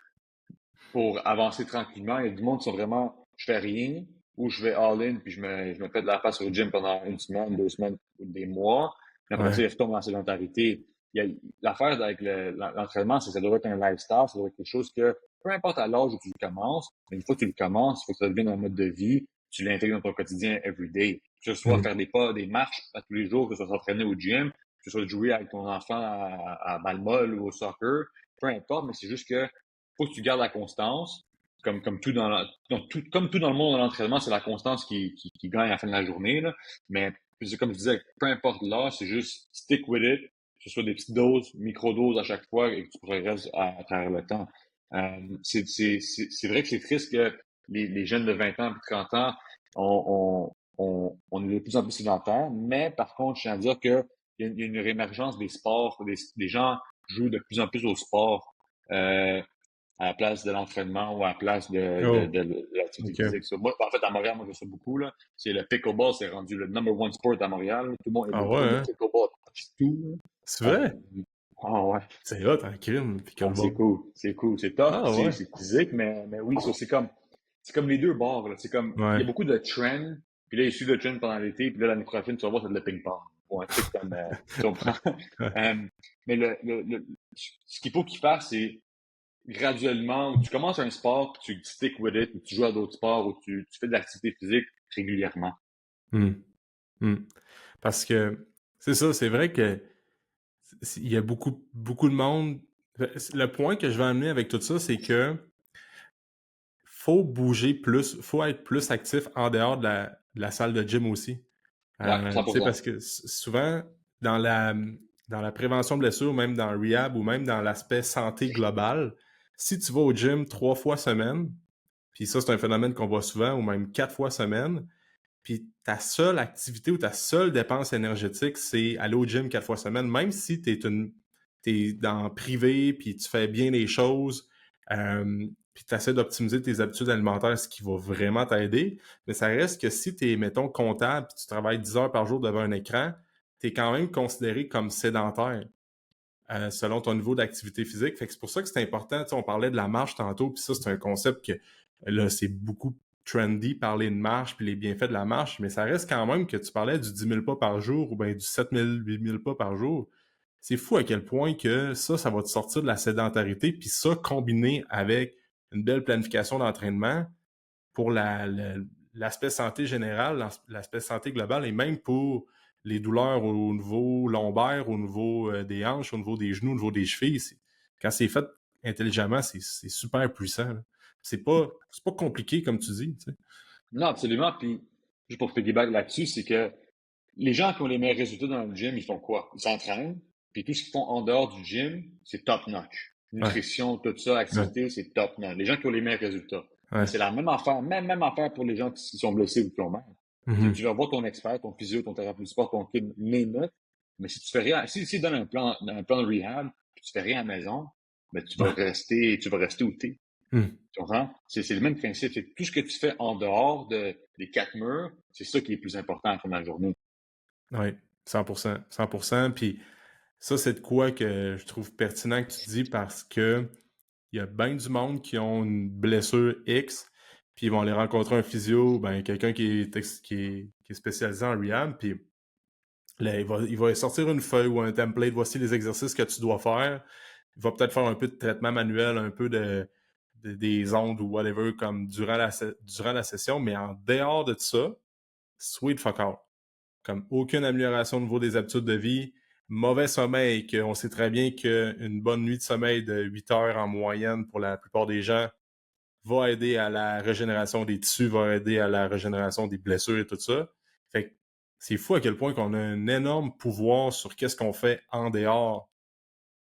avancer tranquillement. Il y a du monde qui sont vraiment, je fais rien, ou je vais all-in, puis je me fais de la face au gym pendant une semaine, 2 semaines, ou des mois. Puis après ça, ouais, il retombe dans la sédentarité. L'affaire avec l'entraînement, c'est que ça doit être un lifestyle, ça doit être quelque chose que, peu importe à l'âge où tu le commences, mais une fois que tu le commences, il faut que ça devienne un mode de vie, tu l'intègres dans ton quotidien everyday. Que ce soit mm, faire des pas, des marches à tous les jours, que ce soit s'entraîner au gym, que ce soit jouer avec ton enfant à balle molle ou au soccer, peu importe, mais c'est juste que faut que tu gardes la constance. Comme tout comme tout dans le monde de l'entraînement, c'est la constance qui gagne à la fin de la journée. Là. Mais comme je disais, peu importe l'âge, c'est juste stick with it, que ce soit des petites doses, micro-doses à chaque fois et que tu progresses à travers le temps. C'est vrai que c'est triste que les jeunes de 20 ans et 30 ans on est de plus en plus sédentaire, mais par contre, je tiens à dire qu'il y a une réémergence des sports, des gens jouent de plus en plus au sport à la place de l'entraînement ou à la place Oh, de l'activité OK. physique. Moi, en fait, à Montréal, moi, je sais beaucoup, là. C'est le pickleball, c'est rendu le number one sport à Montréal. Tout le monde, il y a Ah des ouais, cours de hein? pickleball partout. C'est là. vrai? Ah ouais. C'est hot en crime, Ah, c'est pickleball. cool. C'est cool. C'est tough, Ah ouais? c'est physique, mais oui, ça, c'est comme les deux bords, là. C'est comme, il y Ouais. a beaucoup de trends, puis là, il suit le trend pendant l'été, puis là, l'année prochaine, tu vas voir, c'est de le ping-pong. Ou un truc comme, tu comprends? Ouais. Euh, mais ce qu'il faut qu'il fasse, c'est graduellement, tu commences un sport, puis tu stick with it, ou tu joues à d'autres sports, ou tu fais de l'activité physique régulièrement. Hmm. Hmm. Parce que c'est ça, c'est vrai que il y a beaucoup de monde. Le point que je vais amener avec tout ça, c'est que faut bouger plus, faut être plus actif en dehors de la salle de gym aussi. Ouais, Tu sais, 100%. parce que souvent, dans la, dans la prévention de blessures, même dans le rehab ou même dans l'aspect santé global, si tu vas au gym 3 fois semaine, puis ça, c'est un phénomène qu'on voit souvent, ou même 4 fois semaine, puis ta seule activité ou ta seule dépense énergétique, c'est aller au gym 4 fois semaine, même si t'es dans privé, puis tu fais bien les choses, puis tu essaies d'optimiser tes habitudes alimentaires, ce qui va vraiment t'aider. Mais ça reste que si tu es, mettons, comptable, puis tu travailles 10 heures par jour devant un écran, tu es quand même considéré comme sédentaire. Selon ton niveau d'activité physique. Fait que c'est pour ça que c'est important. Tu sais, on parlait de la marche tantôt, puis ça, c'est un concept que là, c'est beaucoup trendy, parler de marche, puis les bienfaits de la marche, mais ça reste quand même que tu parlais du 10 000 pas par jour ou bien du 7 000, 8 000 pas par jour. C'est fou à quel point que ça va te sortir de la sédentarité, puis ça, combiné avec une belle planification d'entraînement pour l'aspect santé général, l'aspect santé global, et même pour les douleurs au niveau lombaire, au niveau des hanches, au niveau des genoux, au niveau des chevilles. Quand c'est fait intelligemment, c'est super puissant. Là. C'est pas compliqué, comme tu dis. Tu sais. Non, absolument. Puis, juste pour piggyback là-dessus, c'est que les gens qui ont les meilleurs résultats dans le gym, ils font quoi? Ils s'entraînent, puis tout ce qu'ils font en dehors du gym, c'est top-notch. Ouais, Nutrition, tout ça, ouais, activité, c'est top-notch. Les gens qui ont les meilleurs résultats. Mais ouais. c'est la même affaire, même affaire pour les gens qui sont blessés ou qui ont mal. C'est que tu Mhm. vas voir ton expert, ton physio, ton thérapeute du sport, ton kid, name it. Mais si tu fais rien, si donne un plan de rehab, puis tu fais rien à la maison, ben Ouais. tu vas rester où t'es. Mhm. Tu comprends? C'est le même principe. C'est que tout ce que tu fais en dehors des quatre murs, c'est ça qui est plus important à la fin de la journée. Ouais. 100%. 100%. Puis ça, c'est de quoi que je trouve pertinent que tu dis parce que il y a bien du monde qui ont une blessure X, puis ils vont aller rencontrer un physio, ben quelqu'un qui est spécialisé en rehab, puis là, il va sortir une feuille ou un template, voici les exercices que tu dois faire. Il va peut-être faire un peu de traitement manuel, un peu des ondes ou whatever, comme durant la session, mais en dehors de ça, sweet fuck out. Comme aucune amélioration au niveau des habitudes de vie, mauvais sommeil, qu'on sait très bien qu'une bonne nuit de sommeil de 8 heures en moyenne pour la plupart des gens va aider à la régénération des tissus, va aider à la régénération des blessures et tout ça. Fait que c'est fou à quel point qu'on a un énorme pouvoir sur qu'est-ce qu'on fait en dehors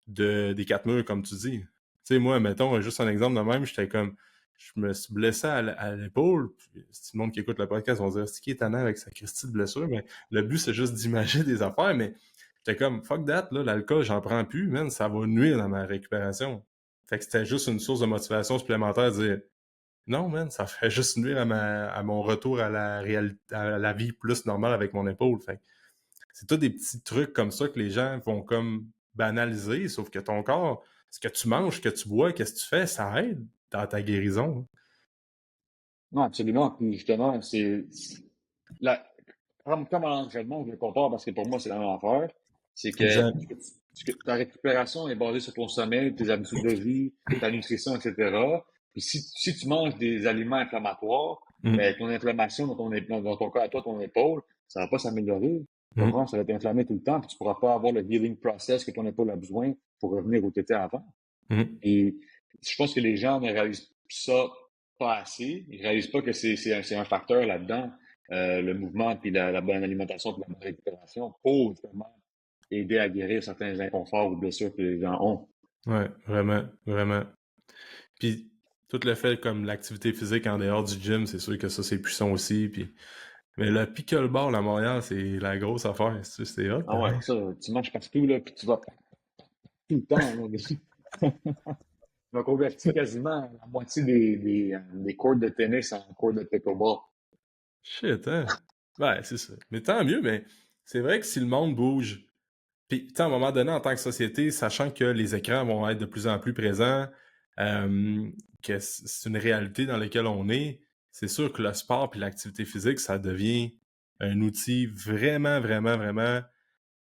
des quatre murs, comme tu dis. Tu sais, moi, mettons, juste un exemple de même, j'étais comme, je me suis blessé à l'épaule. Si le monde qui écoute le podcast va dire, c'est qui est étonnant avec sa Christie de blessure, mais le but, c'est juste d'imager des affaires, mais j'étais comme, fuck that, là, l'alcool, j'en prends plus, man, ça va nuire dans ma récupération. Fait que c'était juste une source de motivation supplémentaire de dire, non, man, ça fait juste nuire à mon retour à la réalité, à la vie plus normale avec mon épaule. Fait que c'est tous des petits trucs comme ça que les gens vont comme banaliser, sauf que ton corps, ce que tu manges, ce que tu bois, qu'est-ce que tu fais, ça aide dans ta guérison. Non, absolument. Puis justement, la, comme à l'entraînement, je le compare parce que pour moi, c'est la même affaire. C'est que, Exact. ta récupération est basée sur ton sommeil, tes habitudes de vie, ta nutrition, etc. Puis si tu manges des aliments inflammatoires, Mm. ben, ton inflammation dans ton corps à toi, ton épaule, ça va pas s'améliorer. Tu Mm. comprends? Ça va t'inflammer tout le temps, puis tu pourras pas avoir le healing process que ton épaule a besoin pour revenir où tu étais avant. Mm. Et je pense que les gens ne réalisent ça pas assez. Ils réalisent pas que c'est un facteur là-dedans, le mouvement, puis la bonne alimentation, puis la bonne récupération, pour justement aider à guérir certains inconforts ou blessures que les gens ont. Ouais, vraiment, vraiment. Puis Tout le fait comme l'activité physique en dehors du gym, c'est sûr que ça, c'est puissant aussi. Puis... Mais le pickleball à Montréal, c'est la grosse affaire. C'est hot, Ah ouais, pareil. ça, tu marches partout, là, puis tu vas tout le temps, là. On a converti quasiment la moitié des courts de tennis en courts de pickleball. Shit, hein? Ouais, c'est ça. Mais tant mieux, mais c'est vrai que si le monde bouge, puis tu sais, à un moment donné, en tant que société, sachant que les écrans vont être de plus en plus présents, euh, que c'est une réalité dans laquelle on est, c'est sûr que le sport puis l'activité physique, ça devient un outil vraiment, vraiment, vraiment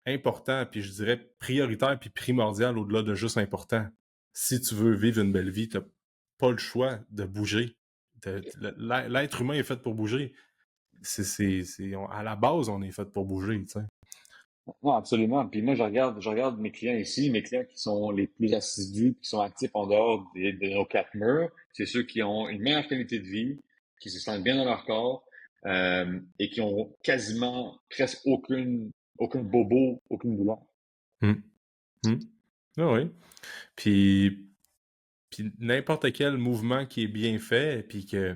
important, puis je dirais prioritaire puis primordial au-delà de juste important. Si tu veux vivre une belle vie, t'as pas le choix de bouger. L'être humain est fait pour bouger. À la base, on est fait pour bouger, tu sais. Non, absolument. Puis moi, je regarde mes clients ici, mes clients qui sont les plus assidus, qui sont actifs en dehors de nos quatre murs. C'est ceux qui ont une meilleure qualité de vie, qui se sentent bien dans leur corps, et qui ont quasiment presque aucun bobo, aucune douleur. Hum, hum. Ah oui. Puis, puis n'importe quel mouvement qui est bien fait, puis que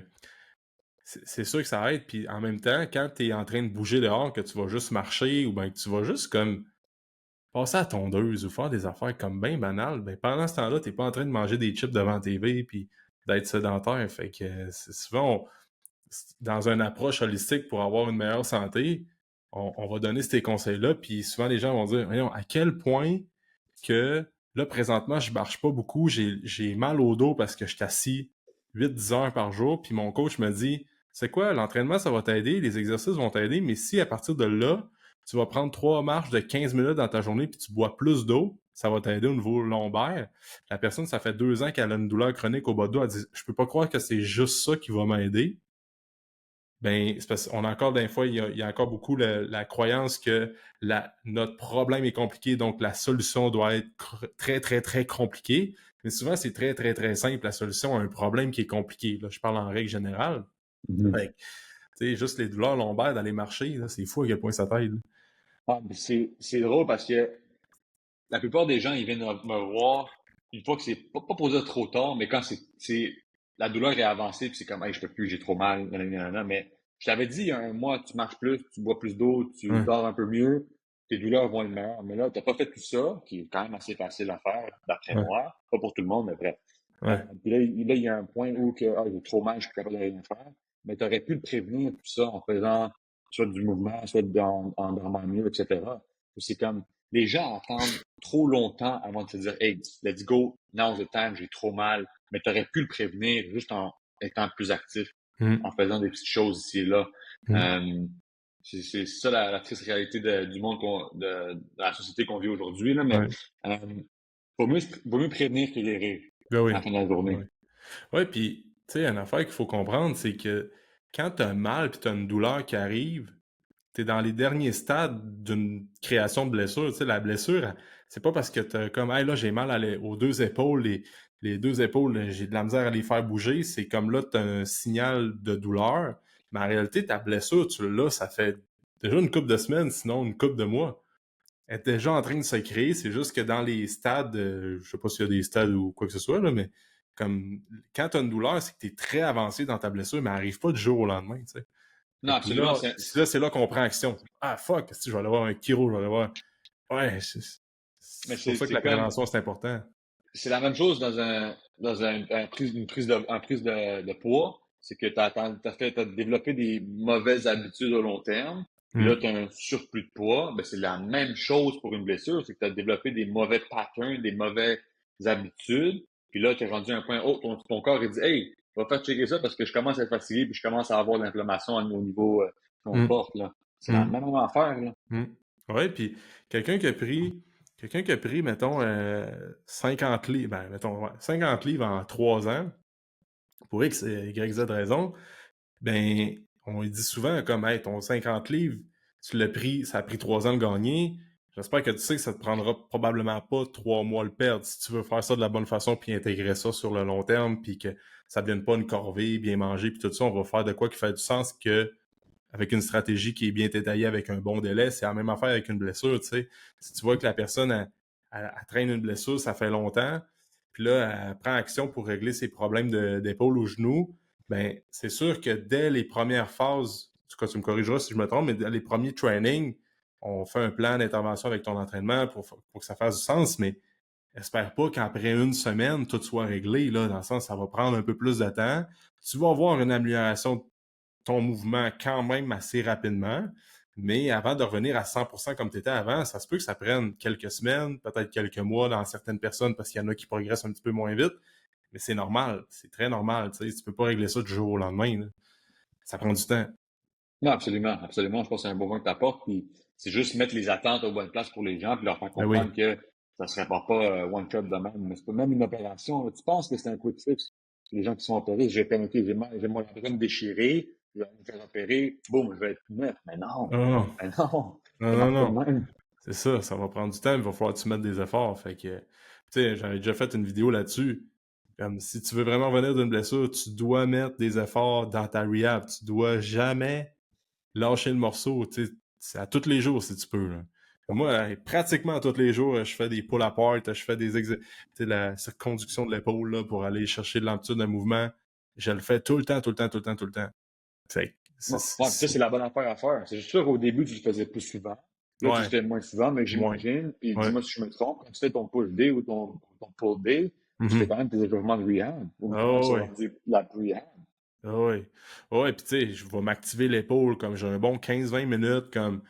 c'est sûr que ça aide. Puis en même temps, quand tu es en train de bouger dehors, que tu vas juste marcher ou ben que tu vas juste comme passer à la tondeuse ou faire des affaires comme bien banales, ben pendant ce temps-là, t'es pas en train de manger des chips devant la TV puis d'être sédentaire. Fait que c'est souvent, dans une approche holistique pour avoir une meilleure santé, on va donner ces conseils-là, puis souvent les gens vont dire, voyons, à quel point que là, présentement, je marche pas beaucoup, j'ai mal au dos parce que je suis assis 8-10 heures par jour, puis mon coach me dit, c'est quoi, l'entraînement, ça va t'aider, les exercices vont t'aider, mais si à partir de là, tu vas prendre 3 marches de 15 minutes dans ta journée, puis tu bois plus d'eau, ça va t'aider au niveau lombaire. La personne, ça fait 2 ans qu'elle a une douleur chronique au bas de dos, elle dit, je peux pas croire que c'est juste ça qui va m'aider. Ben, c'est parce qu'on a encore des fois, il y a encore beaucoup la croyance que notre problème est compliqué, donc la solution doit être très, très, très compliquée. Mais souvent, c'est très, très, très simple, la solution à un problème qui est compliqué. Là, je parle en règle générale. Mhm. Fait que, tu sais, juste les douleurs lombaires d'aller marcher, là, c'est fou à quel point ça t'aide. Là. Ah, mais c'est drôle parce que la plupart des gens, ils viennent me voir une fois que c'est pas pour dire trop tard, mais quand la douleur est avancée, puis c'est comme, hey, je peux plus, j'ai trop mal, nanana. Mais je t'avais dit, il y a un mois, tu marches plus, tu bois plus d'eau, tu Ouais, dors un peu mieux, tes douleurs vont être meilleures. Mais là, t'as pas fait tout ça, qui est quand même assez facile à faire, d'après ouais, moi. Pas pour tout le monde, mais bref. ouais, Puis là, il y a un point où que, ah, j'ai trop mal, je suis plus capable de rien faire. Mais tu aurais pu le prévenir, tout ça, en faisant soit du mouvement, soit en dormant mieux, etc. C'est comme, les gens attendent trop longtemps avant de se dire, hey, let's go, now's the time, j'ai trop mal. Mais tu aurais pu le prévenir juste en étant plus actif, hum, en faisant des petites choses ici et là. hum, Euh, c'est ça la triste réalité du monde de la société qu'on vit aujourd'hui, là. Mais ouais. euh, vaut mieux prévenir que guérir Ben à oui. la fin de la journée. Ouais. Ouais, puis, tu sais, une affaire qu'il faut comprendre, c'est que quand tu as mal puis tu as une douleur qui arrive, tu es dans les derniers stades d'une création de blessure. Tu sais, la blessure, c'est pas parce que tu comme, hey, là, j'ai mal aux deux épaules, les deux épaules, j'ai de la misère à les faire bouger. C'est comme là, tu as un signal de douleur. Mais en réalité, ta blessure, tu l'as, ça fait déjà une couple de semaines, sinon une couple de mois. Elle est déjà en train de se créer. C'est juste que dans les stades, je sais pas s'il y a des stades ou quoi que ce soit, là, mais comme quand tu as une douleur, c'est que tu es très avancé dans ta blessure, mais elle n'arrive pas du jour au lendemain. Tu sais. Non, Fait que absolument. c'est là qu'on prend action. Ah, fuck, si je vais aller voir un chiro, je vais aller voir. Ouais, Mais c'est pour ça que c'est la comme, prévention, c'est important. c'est la même chose dans une prise de poids. C'est que t'as développé des mauvaises habitudes au long terme. Puis là, Hum, tu as un surplus de poids. Ben, c'est la même chose pour une blessure. C'est que tu as développé des mauvais patterns, des mauvaises habitudes. Puis là, tu es rendu à un point, oh, ton corps, il dit, hey, va faire checker ça parce que je commence à être fatigué puis je commence à avoir de l'inflammation au niveau, qu'on hum, porte, là. C'est la hum, même affaire, là. Ouais, puis quelqu'un qui a pris, quelqu'un qui a pris, mettons, 50 livres, ben, mettons, ouais, 50 livres en 3 ans, pour X, Y, Z raison, ben, on lui dit souvent comme, hey, ton 50 livres, tu l'as pris, ça a pris 3 ans de gagner. J'espère que tu sais que ça te prendra probablement pas 3 mois le perdre si tu veux faire ça de la bonne façon puis intégrer ça sur le long terme puis que ça ne devienne pas une corvée, bien manger puis tout ça. On va faire de quoi qui fait du sens que avec une stratégie qui est bien détaillée avec un bon délai. C'est la même affaire avec une blessure, tu sais. Si tu vois que la personne, elle traîne une blessure, ça fait longtemps, puis là, elle prend action pour régler ses problèmes d'épaule ou genoux, ben c'est sûr que dès les premières phases, en tout cas, tu me corrigeras si je me trompe, mais dès les premiers trainings, on fait un plan d'intervention avec ton entraînement pour que ça fasse du sens, mais espère pas qu'après une semaine, tout soit réglé, là, dans le sens, ça va prendre un peu plus de temps. Tu vas voir une amélioration de ton mouvement quand même assez rapidement, mais avant de revenir à 100% comme tu étais avant, ça se peut que ça prenne quelques semaines, peut-être quelques mois dans certaines personnes, parce qu'il y en a qui progressent un petit peu moins vite, mais c'est normal, c'est très normal, tu sais, tu peux pas régler ça du jour au lendemain, là. Ça prend du temps. Non, absolument, absolument. Je pense que c'est un bon point que tu apportes. Puis c'est juste mettre les attentes aux bonnes places pour les gens, puis leur faire Ben comprendre oui. que ça se répare pas one shot de même. Mais c'est pas même une opération, là. Tu penses que c'est un quick fix? Les gens qui sont opérés, j'ai fait, OK, j'ai mon abdomen déchiré, je vais me faire opérer, boum, je vais être net. Mais non, Non, non, mais non, non, ça non, marche pas de non. même. C'est ça va prendre du temps, il va falloir que tu mettes des efforts. Fait que, tu sais, j'avais déjà fait une vidéo là-dessus. Comme si tu veux vraiment revenir d'une blessure, tu dois mettre des efforts dans ta rehab. Tu dois jamais lâcher le morceau. Tu sais, c'est à tous les jours si tu peux, là. Moi, pratiquement tous les jours, je fais des pull apart, je fais tu sais, la circonduction de l'épaule là, pour aller chercher de l'amplitude d'un mouvement. Je le fais tout le temps, tout le temps, tout le temps, tout le temps. Fait que Ouais, ouais, puis ça, c'est la bonne affaire à faire. C'est juste sûr qu'au début, tu le faisais plus souvent. Là, tu le ouais, fais moins souvent, mais moins. j'imagine, puis Ouais. dis-moi si je me trompe, quand tu fais ton push day ou ton pull day, tu fais Mhm. quand même tes échauffements de rehab. Ou comment Oh, ça va ouais. dire la rehab? Ah oui. Ouais, puis tu sais, je vais m'activer l'épaule comme j'ai un bon 15-20 minutes, comme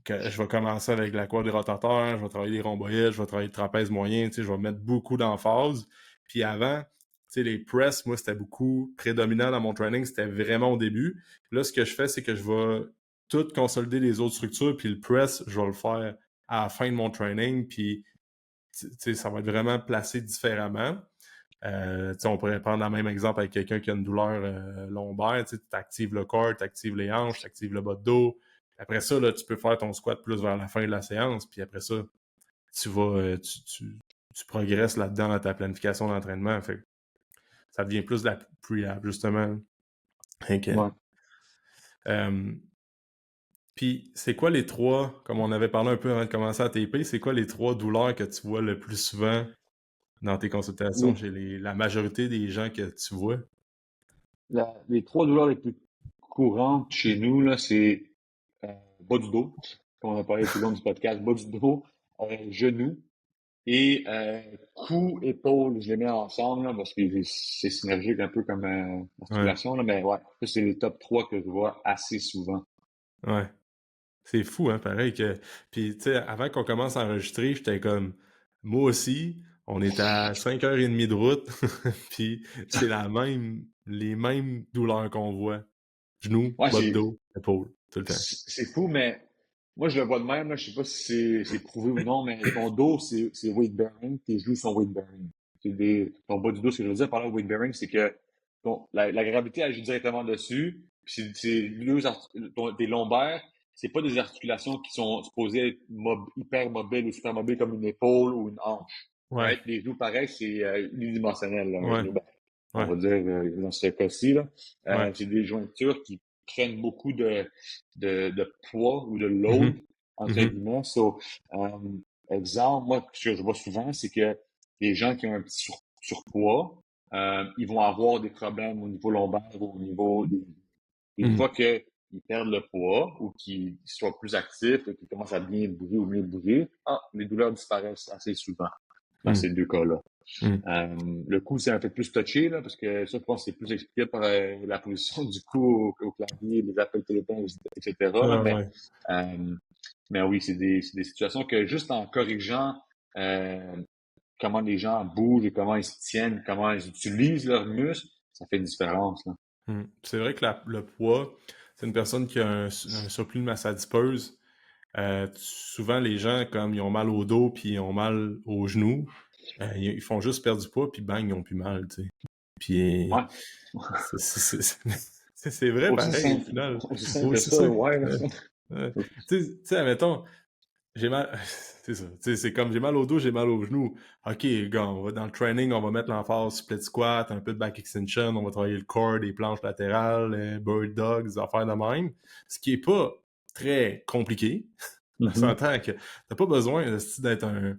que je vais commencer avec la quad rotateur, je vais travailler les rhomboïdes, je vais travailler le trapèze moyen, tu sais, je vais mettre beaucoup d'emphase. Puis avant, tu sais, les press, moi, c'était beaucoup prédominant dans mon training, c'était vraiment au début. Là, ce que je fais, c'est que je vais tout consolider les autres structures, puis le press, je vais le faire à la fin de mon training, puis tu sais, ça va être vraiment placé différemment. On pourrait prendre le même exemple avec quelqu'un qui a une douleur lombaire. Tu actives le corps, tu actives les hanches, tu actives le bas de dos. Après ça, là, tu peux faire ton squat plus vers la fin de la séance. Puis après ça, tu vas tu progresses là-dedans dans ta planification d'entraînement. Fait que ça devient plus de la pre-app, justement. Ok. Ouais. Puis c'est quoi les trois, comme on avait parlé un peu avant de commencer à TP, c'est quoi les trois douleurs que tu vois le plus souvent dans tes consultations Les, chez la majorité des gens que tu vois? les trois douleurs les plus courantes chez nous, là, c'est euh, bas du dos, comme on a parlé tout le long du podcast, bas du dos, genou et cou, épaule, je les mets ensemble là, parce que c'est synergique un peu comme Ouais, articulation, là, mais ouais, ça, c'est les top 3 que je vois assez souvent. ouais. C'est fou, hein, pareil que. Puis, tu sais, avant qu'on commence à enregistrer, j'étais comme. Moi aussi, on est à 5h30 de route, puis c'est les mêmes douleurs qu'on voit. Genoux, Ouais, bas de dos, épaule, tout le temps. c'est fou, mais moi, je le vois de même, là, je sais pas si c'est prouvé ou non, mais ton dos, c'est weight bearing, tes genoux sont weight bearing. Ton bas du dos, ce que je veux dire par là, weight bearing, c'est que la gravité agit directement dessus, puis tes lombaires, c'est pas des articulations qui sont supposées être hyper mobiles ou super mobiles comme une épaule ou une hanche. Ouais, Right? Les genoux, pareil, c'est unidimensionnel, là, un ouais, genou. Ben, on ouais, va dire, dans ce cas-ci, là. ouais. C'est des jointures qui prennent beaucoup de poids ou de load, Mhm, entre mhm, guillemets. So, exemple, moi, ce que je vois souvent, c'est que les gens qui ont un petit surpoids, ils vont avoir des problèmes au niveau lombaire ou au niveau des... Une mhm, fois qu'ils perdent le poids ou qu'ils soient plus actifs et qu'ils commencent à bien bouger ou mieux bouger, les douleurs disparaissent assez souvent dans mhm, ces deux cas-là. mhm. Le cou, c'est un peu plus touché, là, parce que ça, je pense que c'est plus expliqué par la position du cou au clavier, les appels téléphoniques, etc. Là, Ah, ouais. euh, mais oui, c'est des situations que juste en corrigeant euh, comment les gens bougent et comment ils se tiennent, comment ils utilisent leurs muscles, ça fait une différence. Là. C'est vrai que le poids, c'est une personne qui a un surplus de masse adipeuse. Souvent, les gens, comme ils ont mal au dos puis ils ont mal aux genoux, ils font juste perdre du poids puis bang, ils ont plus mal, tu sais. Puis, Ouais. c'est c'est- c'est- c'est vrai Aussi pareil, au simple, final. aussi simple que Aussi ça. ça, ouais. Là. Ouais. Tu sais, admettons, j'ai mal. C'est ça. Tu sais, c'est comme j'ai mal au dos, j'ai mal aux genoux. OK, gars, on va dans le training, on va mettre l'emphase split squat, un peu de back extension, on va travailler le core, des planches latérales, bird dogs, des affaires de même. Ce qui est pas très compliqué. On Mhm. s'entend que t'as pas besoin d'être un.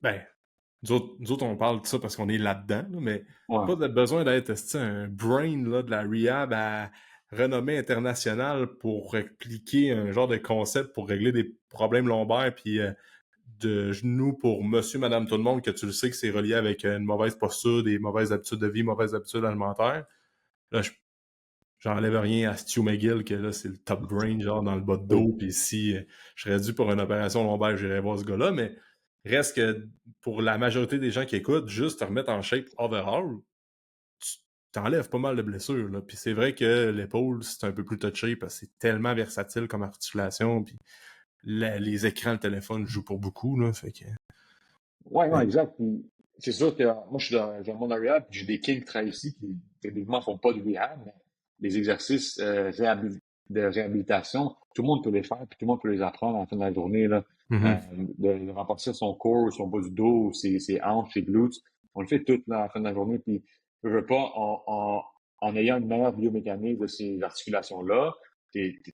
Ben, nous autres, on parle de ça parce qu'on est là-dedans, là, mais Ouais. pas besoin d'être un brain là, de la rehab à renommée internationale pour expliquer un genre de concept pour régler des problèmes lombaires puis de genoux pour monsieur, madame, tout le monde, que tu le sais que c'est relié avec une mauvaise posture, des mauvaises habitudes de vie, mauvaises habitudes alimentaires. Là, j'enlève rien à Stu McGill, que là, c'est le top brain, genre, dans le bas de dos, puis si je serais dû pour une opération lombaire, j'irais voir ce gars-là, mais reste que pour la majorité des gens qui écoutent, juste te remettre en shape overall, tu t'enlèves pas mal de blessures, là. Puis c'est vrai que l'épaule, c'est un peu plus touché parce que c'est tellement versatile comme articulation, puis les écrans, le téléphone jouent pour beaucoup, là, fait que... Ouais, non, Ouais. exact. Puis c'est sûr que moi, je suis dans un monde de rehab, puis j'ai des kings qui travaillent ici qui, techniquement, font pas de rehab, mais les exercices de réhabilitation, tout le monde peut les faire, puis tout le monde peut les apprendre à la fin de la journée, là, Mhm. de renforcer son corps, son bas du dos, ses hanches, ses glutes. On le fait tout là, à la fin de la journée, puis je veux pas, en ayant une meilleure biomécanique de ces articulations-là,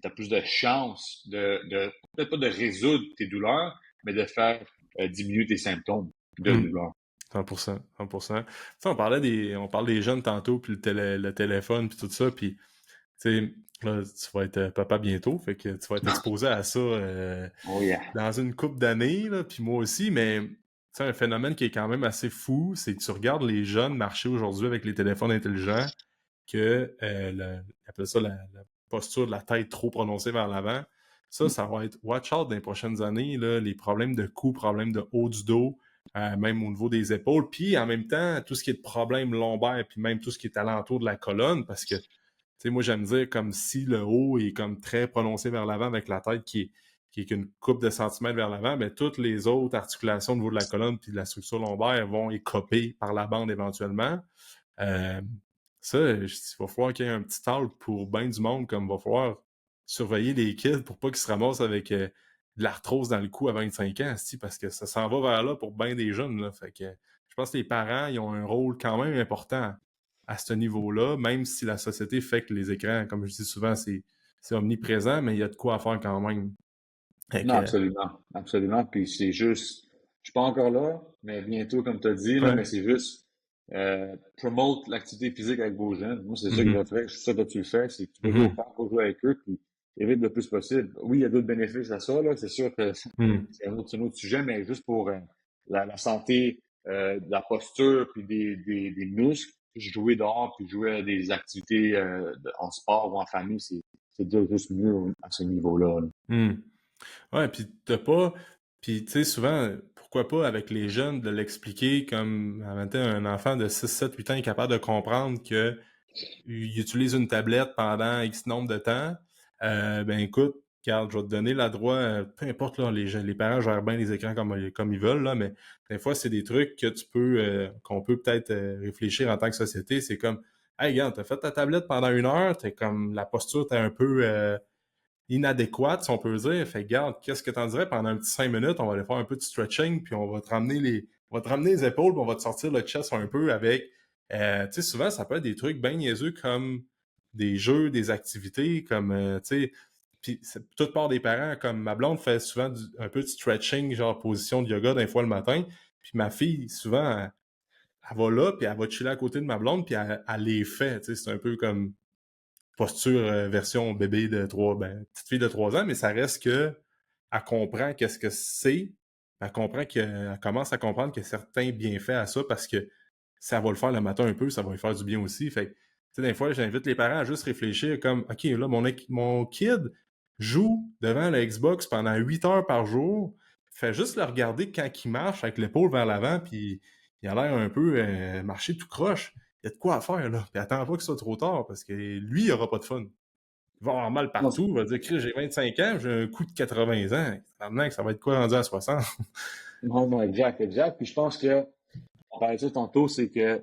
t'as plus de chances peut-être pas de résoudre tes douleurs, mais de faire diminuer tes symptômes de Mm. douleur. 100%, 100%. Tu sais, on parle des jeunes tantôt, puis le téléphone, puis tout ça, puis tu sais, là, tu vas être papa bientôt, fait que tu vas être exposé à ça Oh yeah. dans une couple d'années, là, puis moi aussi, mais tu sais, un phénomène qui est quand même assez fou, c'est que tu regardes les jeunes marcher aujourd'hui avec les téléphones intelligents, que ils appellent ça la posture de la tête trop prononcée vers l'avant. Ça va être watch out dans les prochaines années, là, les problèmes de cou, problèmes de haut du dos, même au niveau des épaules, puis en même temps, tout ce qui est de problèmes lombaires, puis même tout ce qui est alentour de la colonne, parce que, tu sais, moi, j'aime dire comme si le haut est comme très prononcé vers l'avant avec la tête qui est qu'une coupe de centimètres vers l'avant, mais toutes les autres articulations au niveau de la colonne puis de la structure lombaire vont écoper par la bande éventuellement. Euh, Ça, il va falloir qu'il y ait un petit talk pour bien du monde, comme il va falloir surveiller les kids pour pas qu'ils se ramassent avec de l'arthrose dans le cou à 25 ans, parce que ça s'en va vers là pour bien des jeunes. Là. Fait que je pense que les parents, ils ont un rôle quand même important à ce niveau-là, même si la société fait que les écrans, comme je dis souvent, c'est omniprésent, mais il y a de quoi à faire quand même. Fait Non, que, absolument. Absolument. Puis c'est juste, je suis pas encore là, mais bientôt, comme tu as dit, là, mais ouais. c'est juste promote l'activité physique avec vos jeunes. Moi, c'est ça que je Mhm. ferais. C'est ça que tu le fais, c'est que tu vas jouer au Mhm. parc, jouer avec eux, puis évite le plus possible. Oui, il y a d'autres bénéfices à ça, là. C'est sûr que Mhm. c'est un autre sujet, mais juste pour la santé, de la posture, puis des muscles, jouer dehors, puis jouer à des activités en sport ou en famille, c'est déjà juste mieux à ce niveau-là, là. Mhm. Ouais, puis t'as pas. Puis tu sais, souvent, pourquoi pas avec les jeunes de l'expliquer comme en même temps, un enfant de 6 7 8 ans est capable de comprendre que il utilise une tablette pendant X nombre de temps. Ben écoute, regarde, je vais te donner la droit, peu importe là, les parents gèrent bien les écrans comme ils veulent, là, mais des fois, c'est des trucs que qu'on peut peut-être réfléchir en tant que société. C'est comme hey, regarde, t'as fait ta tablette pendant 1 heure, t'es comme la posture t'es un peu inadéquate, si on peut dire. Fait garde, qu'est-ce que t'en dirais pendant un petit 5 minutes, on va aller faire un peu de stretching, puis on va te ramener les épaules, puis on va te sortir le chest un peu avec, tu sais, souvent, ça peut être des trucs bien niaiseux comme des jeux, des activités, comme, tu sais, puis toute part des parents, comme ma blonde fait souvent un peu de stretching, genre position de yoga d'un fois le matin, puis ma fille, souvent, elle va là, puis elle va chiller à côté de ma blonde, puis elle les fait, tu sais, c'est un peu comme posture version bébé de 3, ben, petite fille de 3 ans, mais ça reste que elle comprend qu'est-ce que c'est. Elle comprend qu'elle commence à comprendre qu'il y a certains bienfaits à ça parce que ça va le faire le matin un peu, ça va lui faire du bien aussi. Fait que, tu sais, des fois, j'invite les parents à juste réfléchir comme, OK, là, mon kid joue devant la Xbox pendant 8 heures par jour. Fait juste le regarder quand il marche avec l'épaule vers l'avant, puis il a l'air un peu marcher tout croche. Il y a de quoi à faire, là. Puis attends pas que ce soit trop tard, parce que lui, il aura pas de fun. Il va avoir mal Non, partout. Il va dire, Chris, j'ai 25 ans, j'ai un coup de 80 ans. Maintenant, ça va être quoi rendu à 60? non, non, exact, exact. Puis je pense que, on parlait de ça tantôt, c'est que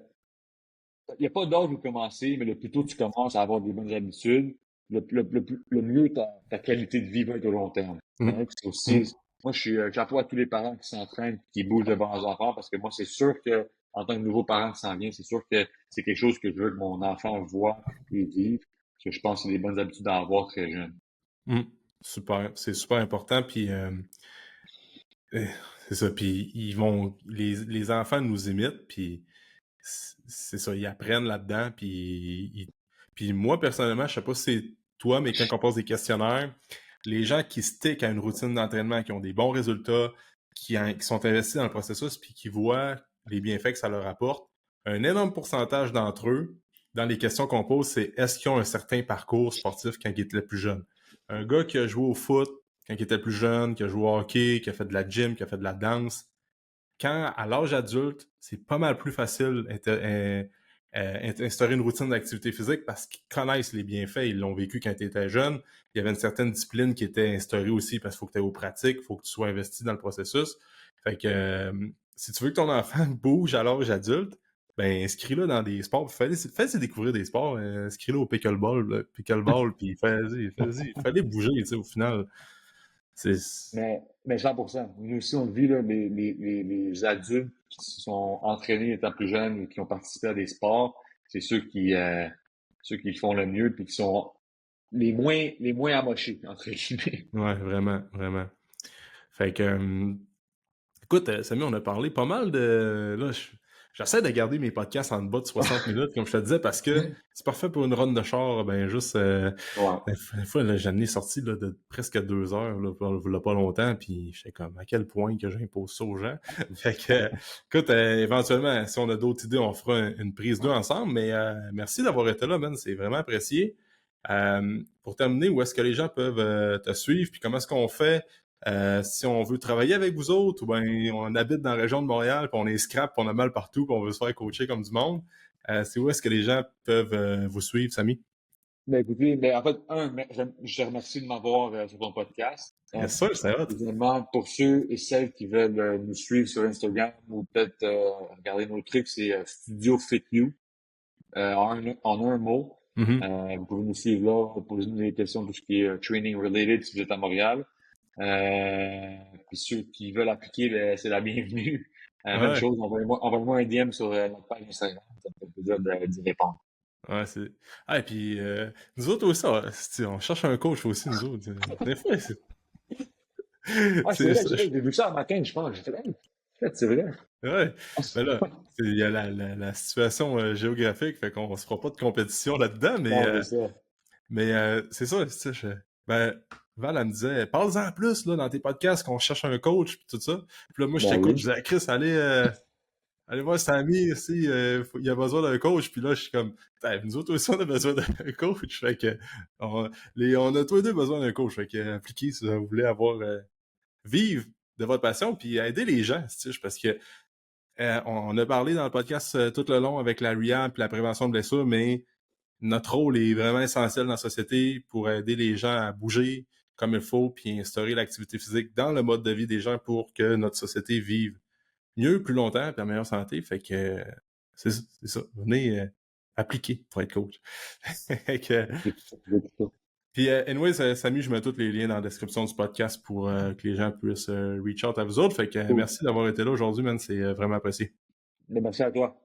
il n'y a pas d'âge où commencer, mais le plus tôt tu commences à avoir des bonnes habitudes, le mieux ta qualité de vie va être au long terme. Mm. Hein, puis c'est Mm. aussi, moi, j'appuie à tous les parents qui s'entraînent, qui bougent devant leurs enfants, parce que moi, c'est sûr que, en tant que nouveau parent qui s'en vient, c'est sûr que c'est quelque chose que je veux que mon enfant voit et vive. Parce que je pense que c'est des bonnes habitudes à avoir très jeune. Mm. Super. C'est super important. Puis, C'est ça, puis les enfants nous imitent, puis c'est ça, ils apprennent là-dedans, puis moi, personnellement, je sais pas si c'est toi, mais quand on pose des questionnaires, les gens qui stickent à une routine d'entraînement, qui ont des bons résultats, qui sont investis dans le processus, puis qui voient les bienfaits que ça leur apporte, un énorme pourcentage d'entre eux, dans les questions qu'on pose, c'est est-ce qu'ils ont un certain parcours sportif quand ils étaient plus jeunes? Un gars qui a joué au foot quand il était plus jeune, qui a joué au hockey, qui a fait de la gym, qui a fait de la danse, quand à l'âge adulte, c'est pas mal plus facile d'instaurer une routine d'activité physique parce qu'ils connaissent les bienfaits, ils l'ont vécu quand ils étaient jeunes. Il y avait une certaine discipline qui était instaurée aussi parce qu'il faut que tu aies aux pratiques, il faut que tu sois investi dans le processus. Fait que si tu veux que ton enfant bouge à l'âge adulte, ben inscris-le dans des sports, fais-lui découvrir des sports, inscris-le au pickleball, puis fais-les bouger, tu sais, au final. C'est Mais 100%. Nous aussi, on le vit, là, les adultes qui se sont entraînés étant plus jeunes et qui ont participé à des sports, c'est ceux qui le font le mieux puis qui sont les moins amochés, entre guillemets. ouais, vraiment, vraiment. Fait que, écoute, Samy, on a parlé pas mal de... Là, j'essaie de garder mes podcasts en bas de 60 minutes, comme je te disais, parce que c'est parfait pour une run de char. Ben, juste... Ouais. Des fois, là, j'en ai sorti là, de presque 2 heures, là, pas longtemps, puis je sais comme à quel point que j'impose ça aux gens. Fait que, écoute, éventuellement, si on a d'autres idées, on fera une prise 2 ensemble, mais merci d'avoir été là, man, c'est vraiment apprécié. Pour terminer, où est-ce que les gens peuvent te suivre, puis comment est-ce qu'on fait si on veut travailler avec vous autres, ou bien on habite dans la région de Montréal, puis on est scrap, puis on a mal partout, puis on veut se faire coacher comme du monde, c'est où est-ce que les gens peuvent vous suivre, Samy? Ben, écoutez, ben, en fait, je te remercie de m'avoir sur ton podcast. Bien sûr, c'est hot. Deuxièmement, pour ceux et celles qui veulent nous suivre sur Instagram ou peut-être regarder nos trucs, c'est Studio Fit You, en un mot. Mhm. Vous pouvez nous suivre là, poser des questions de tout ce qui est training related si vous êtes à Montréal. Puis ceux qui veulent appliquer, ben, c'est la bienvenue. Même Ouais, chose, envoyez-moi un DM sur notre page Instagram. Ça me fait plaisir d'y répondre. ouais, c'est. Ah, et puis, nous autres aussi, on cherche un coach aussi, nous autres. Des fois, Ah, c'est c'est vrai, ça. j'ai vu ça un matin, je pense. J'ai fait, hey, c'est vrai. Ouais. Mais là, il y a la situation géographique, fait qu'on se fera pas de compétition là-dedans, Non, c'est ça. mais c'est ça, tu sais, ben, Val, elle me disait, parle-en plus, là, dans tes podcasts, qu'on cherche un coach, pis tout ça. Puis là, moi, je Ben t'écoute, je oui. disais, Chris, allez voir Samy ici, il a besoin d'un coach. Puis là, je suis comme, nous autres aussi, on a besoin d'un coach. Fait que, on a tous les deux besoin d'un coach. Fait que, appliquez si vous voulez vivre de votre passion, puis aider les gens, tu sais, parce que, on a parlé dans le podcast tout le long avec la rehab puis la prévention de blessures, mais notre rôle est vraiment essentiel dans la société pour aider les gens à bouger comme il faut, puis instaurer l'activité physique dans le mode de vie des gens pour que notre société vive mieux, plus longtemps, puis en meilleure santé. Fait que c'est ça. Venez appliquer pour être coach. Fait que, puis, anyways, Samy, je mets tous les liens dans la description du podcast pour que les gens puissent reach out à vous autres. Fait que Cool. merci d'avoir été là aujourd'hui, man. C'est vraiment apprécié. Ben, merci à toi.